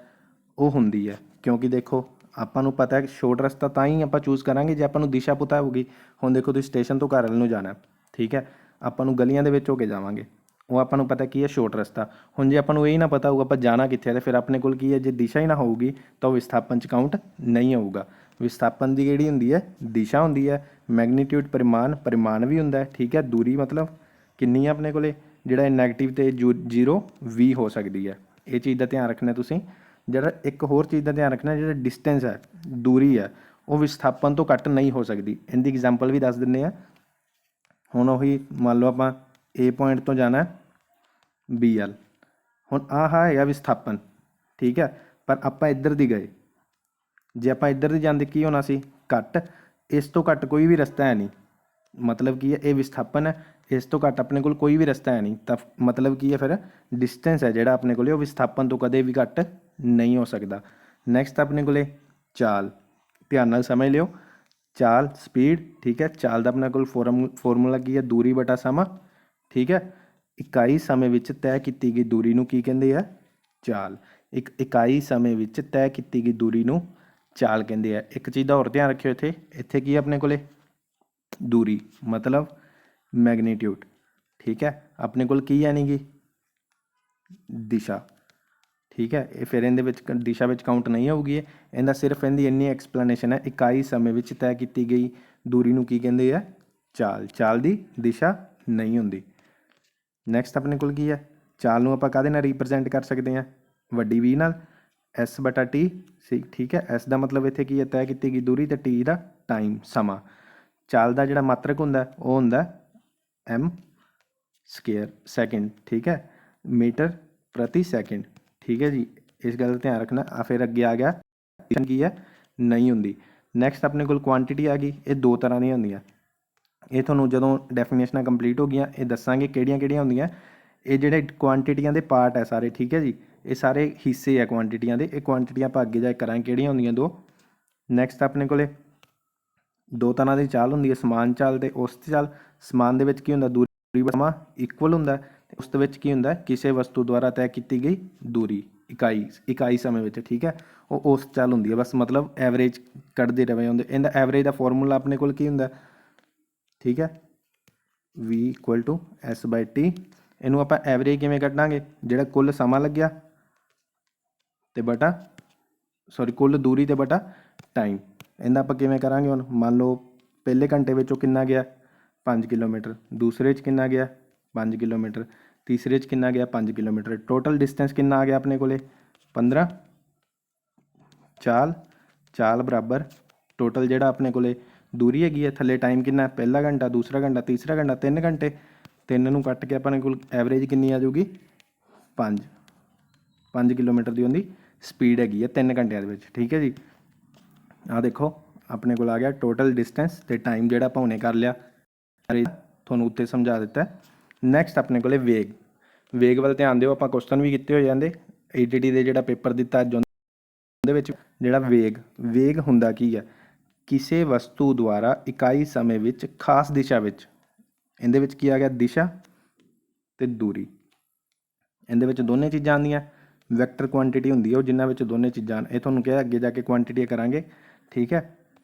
ਉਹ ਹੁੰਦੀ ਹੈ ਕਿਉਂਕਿ ਦੇਖੋ ਆਪਾਂ ਨੂੰ ਪਤਾ ਹੈ ਸ਼ੋਰਟ ਰਸਤਾ ਤਾਂ ਹੀ ਆਪਾਂ ਚੂਜ਼ ਕਰਾਂਗੇ ਜੇ ਆਪਾਂ ਨੂੰ ਦਿਸ਼ਾ ਪਤਾ ਹੋਊਗੀ। ਹੁਣ ਦੇਖੋ ਤੁਸੀਂ ਸਟੇਸ਼ਨ ਤੋਂ ਘਰ ਵੱਲ ਨੂੰ ਜਾਣਾ ਠੀਕ ਹੈ ਆਪਾਂ ਨੂੰ ਗਲੀਆਂ ਦੇ ਵਿੱਚ ਹੋ ਕੇ ਜਾਵਾਂਗੇ ਉਹ ਆਪਾਂ ਨੂੰ ਪਤਾ ਕੀ ਹੈ ਸ਼ੋਰਟ ਰਸਤਾ। ਹੁਣ ਜੇ ਆਪਾਂ ਨੂੰ ਇਹ ਨਾ ਪਤਾ ਹੋਊਗਾ ਆਪਾਂ ਜਾਣਾ ਕਿੱਥੇ ਹੈ ਤਾਂ ਫਿਰ ਆਪਣੇ ਕੋਲ ਕੀ ਹੈ ਜੇ ਦਿਸ਼ਾ ਹੀ ਨਾ ਹੋਊਗੀ ਤਾਂ ਉਹ ਵਿਸਥਾਪਨ 'ਚ ਕਾਊਂਟ ਨਹੀਂ ਹੋਊਗਾ। ਵਿਸਥਾਪਨ ਦੀ ਜਿਹੜੀ ਹੁੰਦੀ ਹੈ ਦਿਸ਼ਾ ਹੁੰਦੀ ਹੈ ਮੈਗਨੀਟਿਊਡ ਪਰਿਮਾਣ ਵੀ ਹੁੰਦਾ ਹੈ ਠੀਕ ਹੈ। ਦੂਰੀ ਮਤਲਬ ਕਿੰਨੀ ਹੈ ਆਪਣੇ ਕੋਲੇ ਜਿਹੜਾ ਨੈਗੇਟਿਵ ਤੇ 0 ਵੀ ਹੋ ਸਕਦੀ ਹੈ। ਇਹ ਚੀਜ਼ ਦਾ ਧਿਆਨ ਰੱਖਣਾ ਤੁਸੀਂ। ਜਿਹੜਾ ਇੱਕ ਹੋਰ ਚੀਜ਼ ਦਾ ਧਿਆਨ ਰੱਖਣਾ ਜਿਹੜਾ ਡਿਸਟੈਂਸ ਹੈ ਦੂਰੀ ਹੈ ਉਹ ਵਿਸਥਾਪਨ ਤੋਂ ਘੱਟ ਨਹੀਂ ਹੋ ਸਕਦੀ। ਇਹਦੀ ਐਗਜ਼ਾਮਪਲ ਵੀ ਦੱਸ ਦਿੰਦੇ ਆ। ਹੁਣ ਉਹੀ ਮੰਨ ਲਓ ਆਪਾਂ A ਪੁਆਇੰਟ ਤੋਂ ਜਾਣਾ B ਵੱਲ। ਹੁਣ ਆਹ ਹੈਗਾ ਵਿਸਥਾਪਨ ਠੀਕ ਹੈ ਪਰ ਆਪਾਂ ਇੱਧਰ ਦੀ ਗਏ ਜੇ ਆਪਾਂ ਇੱਧਰ ਦੀ ਜਾਂਦੇ ਕੀ ਹੋਣਾ ਸੀ ਘੱਟ। ਇਸ ਤੋਂ ਘੱਟ ਕੋਈ ਵੀ ਰਸਤਾ ਹੈ ਨਹੀਂ ਮਤਲਬ ਕੀ ਹੈ ਇਹ ਵਿਸਥਾਪਨ ਹੈ। ਇਸ ਤੋਂ ਘੱਟ ਆਪਣੇ ਕੋਲ ਕੋਈ ਵੀ ਰਸਤਾ ਹੈ ਨਹੀਂ ਤਾਂ ਮਤਲਬ ਕੀ ਹੈ ਫਿਰ ਡਿਸਟੈਂਸ ਹੈ ਜਿਹੜਾ ਆਪਣੇ ਕੋਲੇ ਉਹ ਵਿਸਥਾਪਨ ਤੋਂ ਕਦੇ ਵੀ ਘੱਟ ਨਹੀਂ ਹੋ ਸਕਦਾ। ਨੈਕਸਟ ਆਪਣੇ ਕੋਲੇ ਚਾਲ ਧਿਆਨ ਨਾਲ ਸਮਝ ਲਿਓ। ਚਾਲ ਸਪੀਡ ਠੀਕ ਹੈ। ਚਾਲ ਦਾ ਆਪਣੇ ਕੋਲ ਫਾਰਮੂਲਾ ਕੀ ਹੈ ਦੂਰੀ ਬਟਾ ਸਮਾਂ ਠੀਕ ਹੈ। ਇਕਾਈ ਸਮੇਂ ਵਿੱਚ ਤੈਅ ਕੀਤੀ ਗਈ ਦੂਰੀ ਨੂੰ ਕੀ ਕਹਿੰਦੇ ਆ ਚਾਲ। ਇੱਕ ਇਕਾਈ ਸਮੇਂ ਵਿੱਚ ਤੈਅ ਕੀਤੀ ਗਈ ਦੂਰੀ ਨੂੰ ਚਾਲ ਕਹਿੰਦੇ ਆ। ਇੱਕ ਚੀਜ਼ ਦਾ ਹੋਰ ਧਿਆਨ ਰੱਖਿਓ ਇੱਥੇ ਕੀ ਆਪਣੇ ਕੋਲੇ ਦੂਰੀ ਮਤਲਬ ਮੈਗਨੀਟਿਊਡ ਠੀਕ ਹੈ। ਆਪਣੇ ਕੋਲ ਕੀ ਆਣੀ ਗੀ ਦਿਸ਼ਾ ਠੀਕ ਹੈ। ਇਹ ਫਿਰ ਇਹਦੇ ਵਿੱਚ ਦਿਸ਼ਾ ਵਿੱਚ ਕਾਊਂਟ ਨਹੀਂ ਹੋਊਗੀ। ਇਹਦਾ ਸਿਰਫ ਇਹਦੀ ਇੰਨੀ ਐਕਸਪਲੇਨੇਸ਼ਨ ਹੈ ਇਕਾਈ ਸਮੇਂ ਵਿੱਚ ਤੈਅ ਕੀਤੀ ਗਈ ਦੂਰੀ ਨੂੰ ਕੀ ਕਹਿੰਦੇ ਆ ਚਾਲ। ਚਾਲ ਦੀ ਦਿਸ਼ਾ ਨਹੀਂ ਹੁੰਦੀ। ਨੈਕਸਟ ਆਪਣੇ ਕੋਲ ਕੀ ਹੈ ਚਾਲ ਨੂੰ ਆਪਾਂ ਕਾਹਦੇ ਨਾਲ ਰਿਪਰੈਜ਼ੈਂਟ ਕਰ ਸਕਦੇ ਹਾਂ ਵੱਡੀ V ਨਾਲ S/T ਸੀ ਠੀਕ ਹੈ। S ਦਾ ਮਤਲਬ ਇੱਥੇ ਕੀ ਹੈ ਤੈਅ ਕੀਤੀ ਗਈ ਦੂਰੀ ਤੇ T ਦਾ ਟਾਈਮ ਸਮਾਂ। ਚਾਲ ਦਾ ਜਿਹੜਾ ਮਾਤਰਕ ਹੁੰਦਾ ਉਹ ਹੁੰਦਾ m² ਸੈਕਿੰਡ ਠੀਕ ਹੈ ਮੀਟਰ ਪ੍ਰਤੀ ਸੈਕਿੰਡ ਠੀਕ ਹੈ ਜੀ। ਇਸ ਗੱਲ ਦਾ ਧਿਆਨ ਰੱਖਣਾ। ਆ ਫਿਰ ਅੱਗੇ ਆ ਗਿਆ ਕੀ ਹੈ ਨਹੀਂ ਹੁੰਦੀ। ਨੈਕਸਟ ਆਪਣੇ ਕੋਲ ਕੁਆਂਟੀਟੀ ਆ ਗਈ। ਇਹ ਦੋ ਤਰ੍ਹਾਂ ਦੀਆਂ ਹੁੰਦੀਆਂ ਇਹ ਤੁਹਾਨੂੰ ਜਦੋਂ ਡੈਫੀਨੇਸ਼ਨਾਂ ਕੰਪਲੀਟ ਹੋ ਗਈਆਂ ਇਹ ਦੱਸਾਂਗੇ ਕਿਹੜੀਆਂ ਕਿਹੜੀਆਂ ਹੁੰਦੀਆਂ। ਇਹ ਜਿਹੜੇ ਕੁਆਂਟੀਟੀਆਂ ਦੇ ਪਾਰਟ ਹੈ ਸਾਰੇ ਠੀਕ ਹੈ ਜੀ ਇਹ ਸਾਰੇ ਹਿੱਸੇ ਆ ਕੁਆਂਟੀਟੀਆਂ ਦੇ। ਇਹ ਕੁਆਂਟੀਟੀਆਂ ਆਪਾਂ ਅੱਗੇ ਜਾ ਕੇ ਕਰਾਂਗੇ ਕਿਹੜੀਆਂ ਹੁੰਦੀਆਂ ਦੋ। ਨੈਕਸਟ ਆਪਣੇ ਕੋਲੇ ਦੋ ਤਰ੍ਹਾਂ ਦੀ ਚਾਲ ਹੁੰਦੀ ਹੈ ਸਮਾਨ ਚਾਲ ਤੇ ਔਸਤ ਚਾਲ। ਸਮਾਨ ਦੇ ਵਿੱਚ ਕੀ ਹੁੰਦਾ ਦੂਰੀ ਸਮਾਂ ਇਕੁਅਲ ਹੁੰਦਾ ਤੇ ਉਸ ਦੇ ਵਿੱਚ ਕੀ ਹੁੰਦਾ ਕਿਸੇ ਵਸਤੂ ਦੁਆਰਾ ਤੈਅ ਕੀਤੀ ਗਈ ਦੂਰੀ ਇਕਾਈ ਸਮੇਂ ਵਿੱਚ ਠੀਕ ਹੈ ਉਹ ਔਸਤ ਚਾਲ ਹੁੰਦੀ ਹੈ। ਬਸ ਮਤਲਬ ਐਵਰੇਜ ਕੱਢਦੇ ਰਵੇ ਹੁੰਦੇ। ਇਹਦਾ ਐਵਰੇਜ ਦਾ ਫਾਰਮੂਲਾ ਆਪਣੇ ਕੋਲ ਕੀ ਹੁੰਦਾ ਠੀਕ ਹੈ V = S/T। ਇਹਨੂੰ ਆਪਾਂ ਐਵਰੇਜ ਕਿਵੇਂ ਕੱਢਾਂਗੇ ਜਿਹੜਾ ਕੁੱਲ ਸਮਾਂ ਲੱਗਿਆ ਤੇ ਬਟਾ ਕੁੱਲ ਦੂਰੀ ਤੇ ਬਟਾ ਟਾਈਮ। ਇਹਦਾ ਆਪਾਂ ਕਿਵੇਂ ਕਰਾਂਗੇ ਹੁਣ ਮੰਨ ਲਓ ਪਹਿਲੇ ਘੰਟੇ ਵਿੱਚੋਂ ਕਿੰਨਾ ਗਿਆ 5 ਕਿਲੋਮੀਟਰ ਦੂਸਰੇ 'ਚ ਕਿੰਨਾ ਗਿਆ 5 ਕਿਲੋਮੀਟਰ ਤੀਸਰੇ 'ਚ ਕਿੰਨਾ ਗਿਆ 5 ਕਿਲੋਮੀਟਰ ਟੋਟਲ ਡਿਸਟੈਂਸ ਕਿੰਨਾ ਆ ਗਿਆ ਆਪਣੇ ਕੋਲੇ 15। ਚਾਲ ਬਰਾਬਰ ਟੋਟਲ ਜਿਹੜਾ ਆਪਣੇ ਕੋਲੇ ਦੂਰੀ ਹੈਗੀ ਹੈ ਥੱਲੇ ਟਾਈਮ ਕਿੰਨਾ ਪਹਿਲਾ ਘੰਟਾ ਦੂਸਰਾ ਘੰਟਾ ਤੀਸਰਾ ਘੰਟਾ 3 ਘੰਟੇ। 3 ਨੂੰ ਕੱਟ ਕੇ ਆਪਣੇ ਕੋਲ ਐਵਰੇਜ ਕਿੰਨੀ ਆ ਜਾਊਗੀ 5 ਕਿਲੋਮੀਟਰ ਦੀ ਉਹਦੀ ਸਪੀਡ ਹੈਗੀ ਹੈ 3 ਘੰਟਿਆਂ ਦੇ ਵਿੱਚ ਠੀਕ ਹੈ ਜੀ। ਆਹ ਦੇਖੋ ਆਪਣੇ ਕੋਲ ਆ ਗਿਆ ਟੋਟਲ ਡਿਸਟੈਂਸ ਤੇ ਟਾਈਮ ਜਿਹੜਾ ਆਪਾਂ ਹੁਣੇ ਕਰ ਲਿਆ ਤੁਹਾਨੂੰ ਉੱਤੇ ਸਮਝਾ ਦਿੱਤਾ। ਨੈਕਸਟ ਆਪਣੇ ਕੋਲੇ ਵੇਗ ਵੱਲ ਧਿਆਨ ਦਿਓ। ਆਪਾਂ ਕੁਐਸਚਨ ਵੀ ਕੀਤੇ ਹੋ ਜਾਂਦੇ ETT ਦੇ ਜਿਹੜਾ ਪੇਪਰ ਦਿੱਤਾ ਅੱਜ ਉਹਦੇ ਵਿੱਚ ਜਿਹੜਾ ਵੇਗ ਹੁੰਦਾ ਕੀ ਹੈ ਕਿਸੇ ਵਸਤੂ ਦੁਆਰਾ ਇਕਾਈ ਸਮੇਂ ਵਿੱਚ ਖਾਸ ਦਿਸ਼ਾ ਵਿੱਚ। ਇਹਦੇ ਵਿੱਚ ਕੀ ਆ ਗਿਆ ਦਿਸ਼ਾ ਤੇ ਦੂਰੀ। ਇਹਦੇ ਵਿੱਚ ਦੋਨੇ ਚੀਜ਼ਾਂ ਆਉਂਦੀਆਂ। ਵੈਕਟਰ ਕੁਆਂਟੀਟੀ ਹੁੰਦੀ ਹੈ ਉਹ ਜਿਨ੍ਹਾਂ ਵਿੱਚ ਦੋਨੇ ਚੀਜ਼ਾਂ ਇਹ ਤੁਹਾਨੂੰ ਕਿਹਾ ਅੱਗੇ ਜਾ ਕੇ ਕੁਆਂਟੀਟੀ ਕਰਾਂਗੇ ਠੀਕ ਹੈ।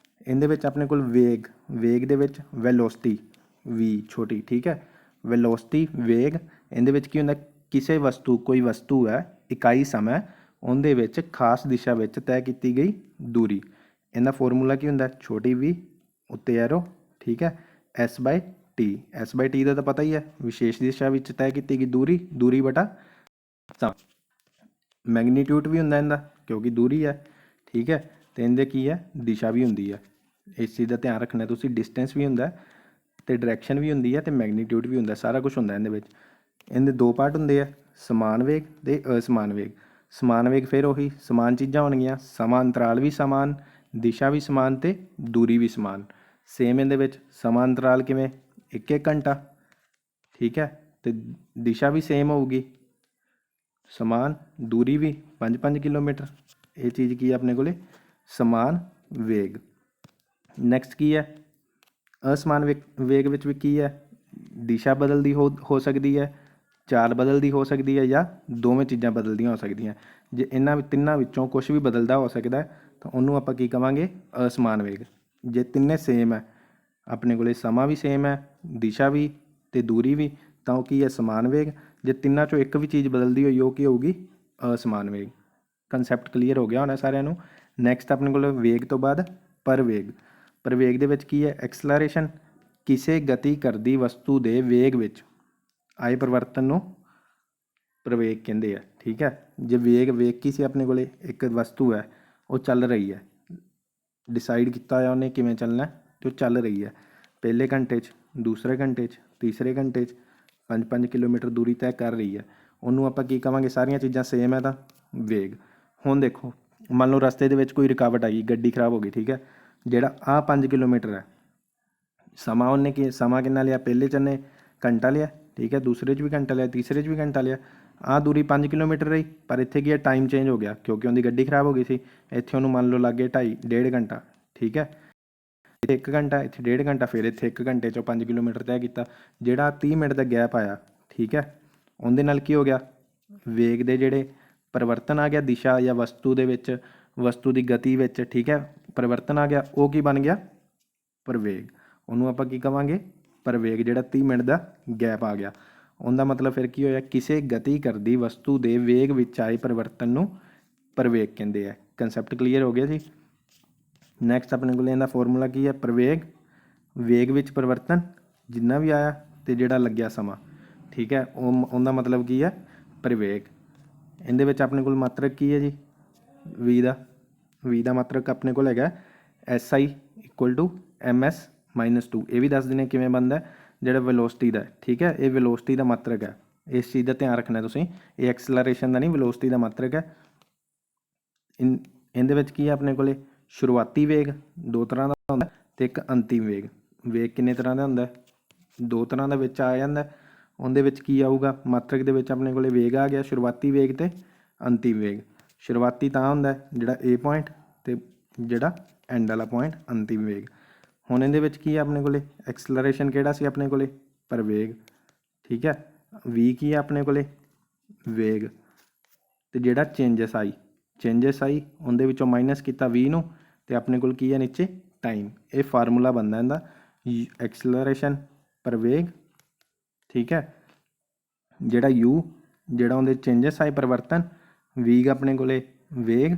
ਇਹਦੇ ਵਿੱਚ ਆਪਣੇ ਕੋਲ ਵੇਗ ਦੇ ਵਿੱਚ ਵੈਲੋਸਿਟੀ V ਛੋਟੀ ਠੀਕ ਹੈ ਵੈਲੋਸਿਟੀ ਵੇਗ। ਇਹਦੇ ਵਿੱਚ ਕੀ ਹੁੰਦਾ ਕਿਸੇ ਵਸਤੂ ਕੋਈ ਵਸਤੂ ਹੈ ਇਕਾਈ ਸਮਾਂ ਉਹਦੇ ਵਿੱਚ ਖਾਸ ਦਿਸ਼ਾ ਵਿੱਚ ਤੈਅ ਕੀਤੀ ਗਈ ਦੂਰੀ। ਇਹਦਾ ਫਾਰਮੂਲਾ ਕੀ ਹੁੰਦਾ ਛੋਟੀ V ਉੱਤੇ ਐਰੋ ਠੀਕ ਹੈ S/T ਦਾ ਤਾਂ ਪਤਾ ਹੀ ਹੈ ਵਿਸ਼ੇਸ਼ ਦਿਸ਼ਾ ਵਿੱਚ ਤੈਅ ਕੀਤੀ ਗਈ ਦੂਰੀ ਬਟਾ ਸਮਾਂ। ਮੈਗਨੀਟਿਊਡ ਵੀ ਹੁੰਦਾ ਇਹਦਾ ਕਿਉਂਕਿ ਦੂਰੀ ਹੈ, ਠੀਕ ਹੈ। ਅਤੇ ਇਹਦੇ ਕੀ ਹੈ, ਦਿਸ਼ਾ ਵੀ ਹੁੰਦੀ ਹੈ। ਇਸ ਚੀਜ਼ ਦਾ ਧਿਆਨ ਰੱਖਣਾ ਤੁਸੀਂ, ਡਿਸਟੈਂਸ ਵੀ ਹੁੰਦਾ ਅਤੇ ਡਾਇਰੈਕਸ਼ਨ ਵੀ ਹੁੰਦੀ ਹੈ ਅਤੇ ਮੈਗਨੀਟਿਊਡ ਵੀ ਹੁੰਦਾ, ਸਾਰਾ ਕੁਝ ਹੁੰਦਾ ਇਹਦੇ ਵਿੱਚ। ਇਹਦੇ ਦੋ ਪਾਰਟ ਹੁੰਦੇ ਆ, ਸਮਾਨ ਵੇਗ ਅਤੇ ਅਸਮਾਨ ਵੇਗ। ਸਮਾਨ ਵੇਗ ਫਿਰ ਉਹੀ ਸਮਾਨ ਚੀਜ਼ਾਂ ਹੋਣਗੀਆਂ, ਸਮਾਂ ਅੰਤਰਾਲ ਵੀ ਸਮਾਨ, ਦਿਸ਼ਾ ਵੀ ਸਮਾਨ ਅਤੇ ਦੂਰੀ ਵੀ ਸਮਾਨ। ਸੇਮ ਇਹਦੇ ਵਿੱਚ ਸਮਾਂ ਅੰਤਰਾਲ ਕਿਵੇਂ, 1-1 ਘੰਟਾ, ਠੀਕ ਹੈ। ਅਤੇ ਦਿਸ਼ਾ ਵੀ ਸੇਮ ਹੋਊਗੀ, ਸਮਾਨ, ਦੂਰੀ ਵੀ 5-5 ਕਿਲੋਮੀਟਰ। ਇਹ ਚੀਜ਼ ਕੀ ਹੈ ਆਪਣੇ ਕੋਲੇ, ਸਮਾਨ ਵੇਗ। ਨੈਕਸਟ ਕੀ ਹੈ, ਅਸਮਾਨ ਵੇਗ ਵਿੱਚ ਵੀ ਕੀ ਹੈ, ਦਿਸ਼ਾ ਬਦਲਦੀ ਹੋ ਸਕਦੀ ਹੈ, ਚਾਲ ਬਦਲਦੀ ਹੋ ਸਕਦੀ ਹੈ, ਜਾਂ ਦੋਵੇਂ ਚੀਜ਼ਾਂ ਬਦਲਦੀਆਂ ਹੋ ਸਕਦੀਆਂ। ਜੇ ਇਹਨਾਂ ਤਿੰਨਾਂ ਵਿੱਚੋਂ ਕੁਛ ਵੀ ਬਦਲਦਾ ਹੋ ਸਕਦਾ ਤਾਂ ਉਹਨੂੰ ਆਪਾਂ ਕੀ ਕਵਾਂਗੇ, ਅਸਮਾਨ ਵੇਗ। ਜੇ ਤਿੰਨੇ ਸੇਮ ਹੈ, ਆਪਣੇ ਕੋਲੇ ਸਮਾਂ ਵੀ ਸੇਮ ਹੈ, ਦਿਸ਼ਾ ਵੀ ਅਤੇ ਦੂਰੀ ਵੀ, ਤਾਂ ਉਹ ਕੀ ਹੈ, ਸਮਾਨ ਵੇਗ। ਜੇ ਤਿੰਨਾਂ 'ਚੋਂ ਇੱਕ ਵੀ ਚੀਜ਼ ਬਦਲਦੀ ਹੋਈ ਉਹ ਕੀ ਹੋਊਗੀ, ਅਸਮਾਨ ਵੇਗ। ਕੰਸੈਪਟ ਕਲੀਅਰ ਹੋ ਗਿਆ ਹੋਣਾ ਸਾਰਿਆਂ ਨੂੰ। ਨੈਕਸਟ ਆਪਣੇ ਕੋਲ ਵੇਗ ਤੋਂ ਬਾਅਦ ਪ੍ਰਵੇਗ। ਪ੍ਰਵੇਗ ਦੇ ਵਿੱਚ ਕੀ ਹੈ, ਐਕਸਲਰੇਸ਼ਨ, ਕਿਸੇ ਗਤੀ ਕਰਦੀ ਵਸਤੂ ਦੇ ਵੇਗ ਵਿੱਚ ਆਏ ਪਰਿਵਰਤਨ ਨੂੰ ਪ੍ਰਵੇਗ ਕਹਿੰਦੇ ਆ, ਠੀਕ ਹੈ। ਜੇ ਵੇਗ ਕੀ ਸੀ ਆਪਣੇ ਕੋਲੇ, ਇੱਕ ਵਸਤੂ ਹੈ ਉਹ ਚੱਲ ਰਹੀ ਹੈ, ਡਿਸਾਈਡ ਕੀਤਾ ਹੋਇਆ ਉਹਨੇ ਕਿਵੇਂ ਚੱਲਣਾ ਅਤੇ ਉਹ ਚੱਲ ਰਹੀ ਹੈ, ਪਹਿਲੇ ਘੰਟੇ 'ਚ, ਦੂਸਰੇ ਘੰਟੇ 'ਚ, ਤੀਸਰੇ ਘੰਟੇ 'ਚ 5-5 ਕਿਲੋਮੀਟਰ ਦੂਰੀ ਤੈਅ ਕਰ ਰਹੀ ਹੈ, ਉਹਨੂੰ ਆਪਾਂ ਕੀ ਕਵਾਂਗੇ, ਸਾਰੀਆਂ ਚੀਜ਼ਾਂ ਸੇਮ ਹੈ ਤਾਂ ਵੇਗ। ਹੁਣ ਦੇਖੋ, ਮੰਨ ਲਓ ਰਸਤੇ ਦੇ ਵਿੱਚ ਕੋਈ ਰੁਕਾਵਟ ਆ ਗਈ, ਗੱਡੀ ਖਰਾਬ ਹੋ ਗਈ, ਠੀਕ ਹੈ। ਜਿਹੜਾ ਆਹ 5 ਕਿਲੋਮੀਟਰ ਹੈ, ਸਮਾਂ ਕਿੰਨਾ ਲਿਆ, ਪਹਿਲੇ 'ਚ ਉਹਨੇ ਘੰਟਾ ਲਿਆ, ਠੀਕ ਹੈ, ਦੂਸਰੇ 'ਚ ਵੀ ਘੰਟਾ ਲਿਆ, ਤੀਸਰੇ 'ਚ ਵੀ ਘੰਟਾ ਲਿਆ। ਆਹ ਦੂਰੀ 5 ਕਿਲੋਮੀਟਰ ਰਹੀ, ਪਰ ਇੱਥੇ ਕੀ ਹੈ, ਟਾਈਮ ਚੇਂਜ ਹੋ ਗਿਆ ਕਿਉਂਕਿ ਉਹਦੀ ਗੱਡੀ ਖਰਾਬ ਹੋ ਗਈ ਸੀ। ਇੱਥੇ ਉਹਨੂੰ ਮੰਨ ਲਓ ਲੱਗ ਗਏ 2.5-1.5 ਘੰਟਾ, ਠੀਕ ਹੈ। ਇੱਥੇ 1 ਘੰਟਾ, ਇੱਥੇ 1.5 ਘੰਟਾ, ਫਿਰ ਇੱਥੇ 1 ਘੰਟੇ 'ਚੋਂ 5 ਕਿਲੋਮੀਟਰ ਤੈਅ ਕੀਤਾ। ਜਿਹੜਾ 30 ਮਿੰਟ ਦਾ ਗੈਪ ਆਇਆ, ਠੀਕ ਹੈ, ਉਹਦੇ ਨਾਲ ਕੀ ਹੋ ਗਿਆ, ਵੇਗ ਦੇ ਜਿਹੜੇ ਪਰਿਵਰਤਨ ਆ ਗਿਆ, ਦਿਸ਼ਾ ਜਾਂ ਵਸਤੂ ਦੇ ਵਿੱਚ, ਵਸਤੂ ਦੀ ਗਤੀ ਵਿੱਚ, ਠੀਕ ਹੈ, ਪਰਿਵਰਤਨ ਆ ਗਿਆ, ਉਹ ਕੀ ਬਣ ਗਿਆ, ਪ੍ਰਵੇਗ। ਉਹਨੂੰ ਆਪਾਂ ਕੀ ਕਵਾਂਗੇ, ਪ੍ਰਵੇਗ। ਜਿਹੜਾ 30 ਮਿੰਟ ਦਾ ਗੈਪ ਆ ਗਿਆ, ਉਹਦਾ ਮਤਲਬ ਫਿਰ ਕੀ ਹੋਇਆ, ਕਿਸੇ ਗਤੀ ਕਰਦੀ ਵਸਤੂ ਦੇ ਵੇਗ ਵਿੱਚ ਆਏ ਪਰਿਵਰਤਨ ਨੂੰ ਪ੍ਰਵੇਗ ਕਹਿੰਦੇ ਆ। ਕੰਸੈਪਟ ਕਲੀਅਰ ਹੋ ਗਿਆ ਜੀ। ਨੈਕਸਟ ਆਪਣੇ ਕੋਲ ਇਹਦਾ ਫਾਰਮੂਲਾ ਕੀ ਹੈ, ਪ੍ਰਵੇਗ, ਵੇਗ ਵਿੱਚ ਪਰਿਵਰਤਨ ਜਿੰਨਾ ਵੀ ਆਇਆ ਅਤੇ ਜਿਹੜਾ ਲੱਗਿਆ ਸਮਾਂ, ਠੀਕ ਹੈ, ਉਹਦਾ ਮਤਲਬ ਕੀ ਹੈ, ਪ੍ਰਵੇਗ। ਇਹਦੇ ਵਿੱਚ ਆਪਣੇ ਕੋਲ ਮਾਤਰਕ ਕੀ ਹੈ ਜੀ, ਵੀ ਦਾ ਮਾਤਰਕ ਆਪਣੇ ਕੋਲ ਹੈਗਾ SI = MS-2। ਇਹ ਵੀ ਦੱਸ ਦਿੰਦੇ ਕਿਵੇਂ ਬਣਦਾ, ਜਿਹੜਾ ਵੈਲੋਸਿਟੀ ਦਾ, ਠੀਕ ਹੈ। ਇਹ ਵੈਲੋਸਿਟੀ ਦਾ ਮਾਤਰਕ ਹੈ, ਇਸ ਚੀਜ਼ ਦਾ ਧਿਆਨ ਰੱਖਣਾ ਤੁਸੀਂ, ਇਹ ਐਕਸਲਰੇਸ਼ਨ ਦਾ ਨਹੀਂ, ਵੈਲੋਸਿਟੀ ਦਾ ਮਾਤਰਕ ਹੈ। ਇਹਦੇ ਵਿੱਚ ਕੀ ਹੈ ਆਪਣੇ ਕੋਲੇ, ਸ਼ੁਰੂਆਤੀ ਵੇਗ 2 ਤਰ੍ਹਾਂ ਦਾ ਹੁੰਦਾ ਅਤੇ ਇੱਕ ਅੰਤਿਮ ਵੇਗ। ਵੇਗ ਕਿੰਨੇ ਤਰ੍ਹਾਂ ਦਾ ਹੁੰਦਾ, 2 ਤਰ੍ਹਾਂ ਦਾ ਵਿੱਚ ਆ ਜਾਂਦਾ। ਉਹਦੇ ਵਿੱਚ ਕੀ ਆਊਗਾ, ਮਾਤਰਕ ਦੇ ਵਿੱਚ ਆਪਣੇ ਕੋਲੇ ਵੇਗ ਆ ਗਿਆ, ਸ਼ੁਰੂਆਤੀ ਵੇਗ ਅਤੇ ਅੰਤਿਮ ਵੇਗ। ਸ਼ੁਰੂਆਤੀ ਤਾਂ ਹੁੰਦਾ ਜਿਹੜਾ A ਪੁਆਇੰਟ ਅਤੇ ਜਿਹੜਾ ਐਂਡ ਵਾਲਾ ਪੁਆਇੰਟ ਅੰਤਿਮ ਵੇਗ। ਹੁਣ ਇਹਦੇ ਵਿੱਚ ਕੀ ਹੈ ਆਪਣੇ ਕੋਲੇ, ਐਕਸਲਰੇਸ਼ਨ ਕਿਹੜਾ ਸੀ ਆਪਣੇ ਕੋਲੇ, ਪ੍ਰਵੇਗ, ਠੀਕ ਹੈ। ਵੀ ਕੀ ਹੈ ਆਪਣੇ ਕੋਲੇ, ਵੇਗ, ਅਤੇ ਜਿਹੜਾ ਚੇਂਜਸ ਆਈ ਉਹਦੇ ਵਿੱਚੋਂ ਮਾਈਨਸ ਕੀਤਾ 20 ਨੂੰ, ਅਤੇ ਆਪਣੇ ਕੋਲ ਕੀ ਹੈ ਨੀਚੇ ਟਾਈਮ। ਇਹ ਫਾਰਮੂਲਾ ਬਣਦਾ ਇਹਦਾ, ਐਕਸਲਰੇਸ਼ਨ, ਪ੍ਰਵੇਗ, ਠੀਕ ਹੈ। ਜਿਹੜਾ ਜਿਹੜਾ ਉਹਦੇ ਚੇਂਜਸ ਆਏ ਪਰਿਵਰਤਨ, ਵੀ ਆਪਣੇ ਕੋਲੇ ਵੇਗ,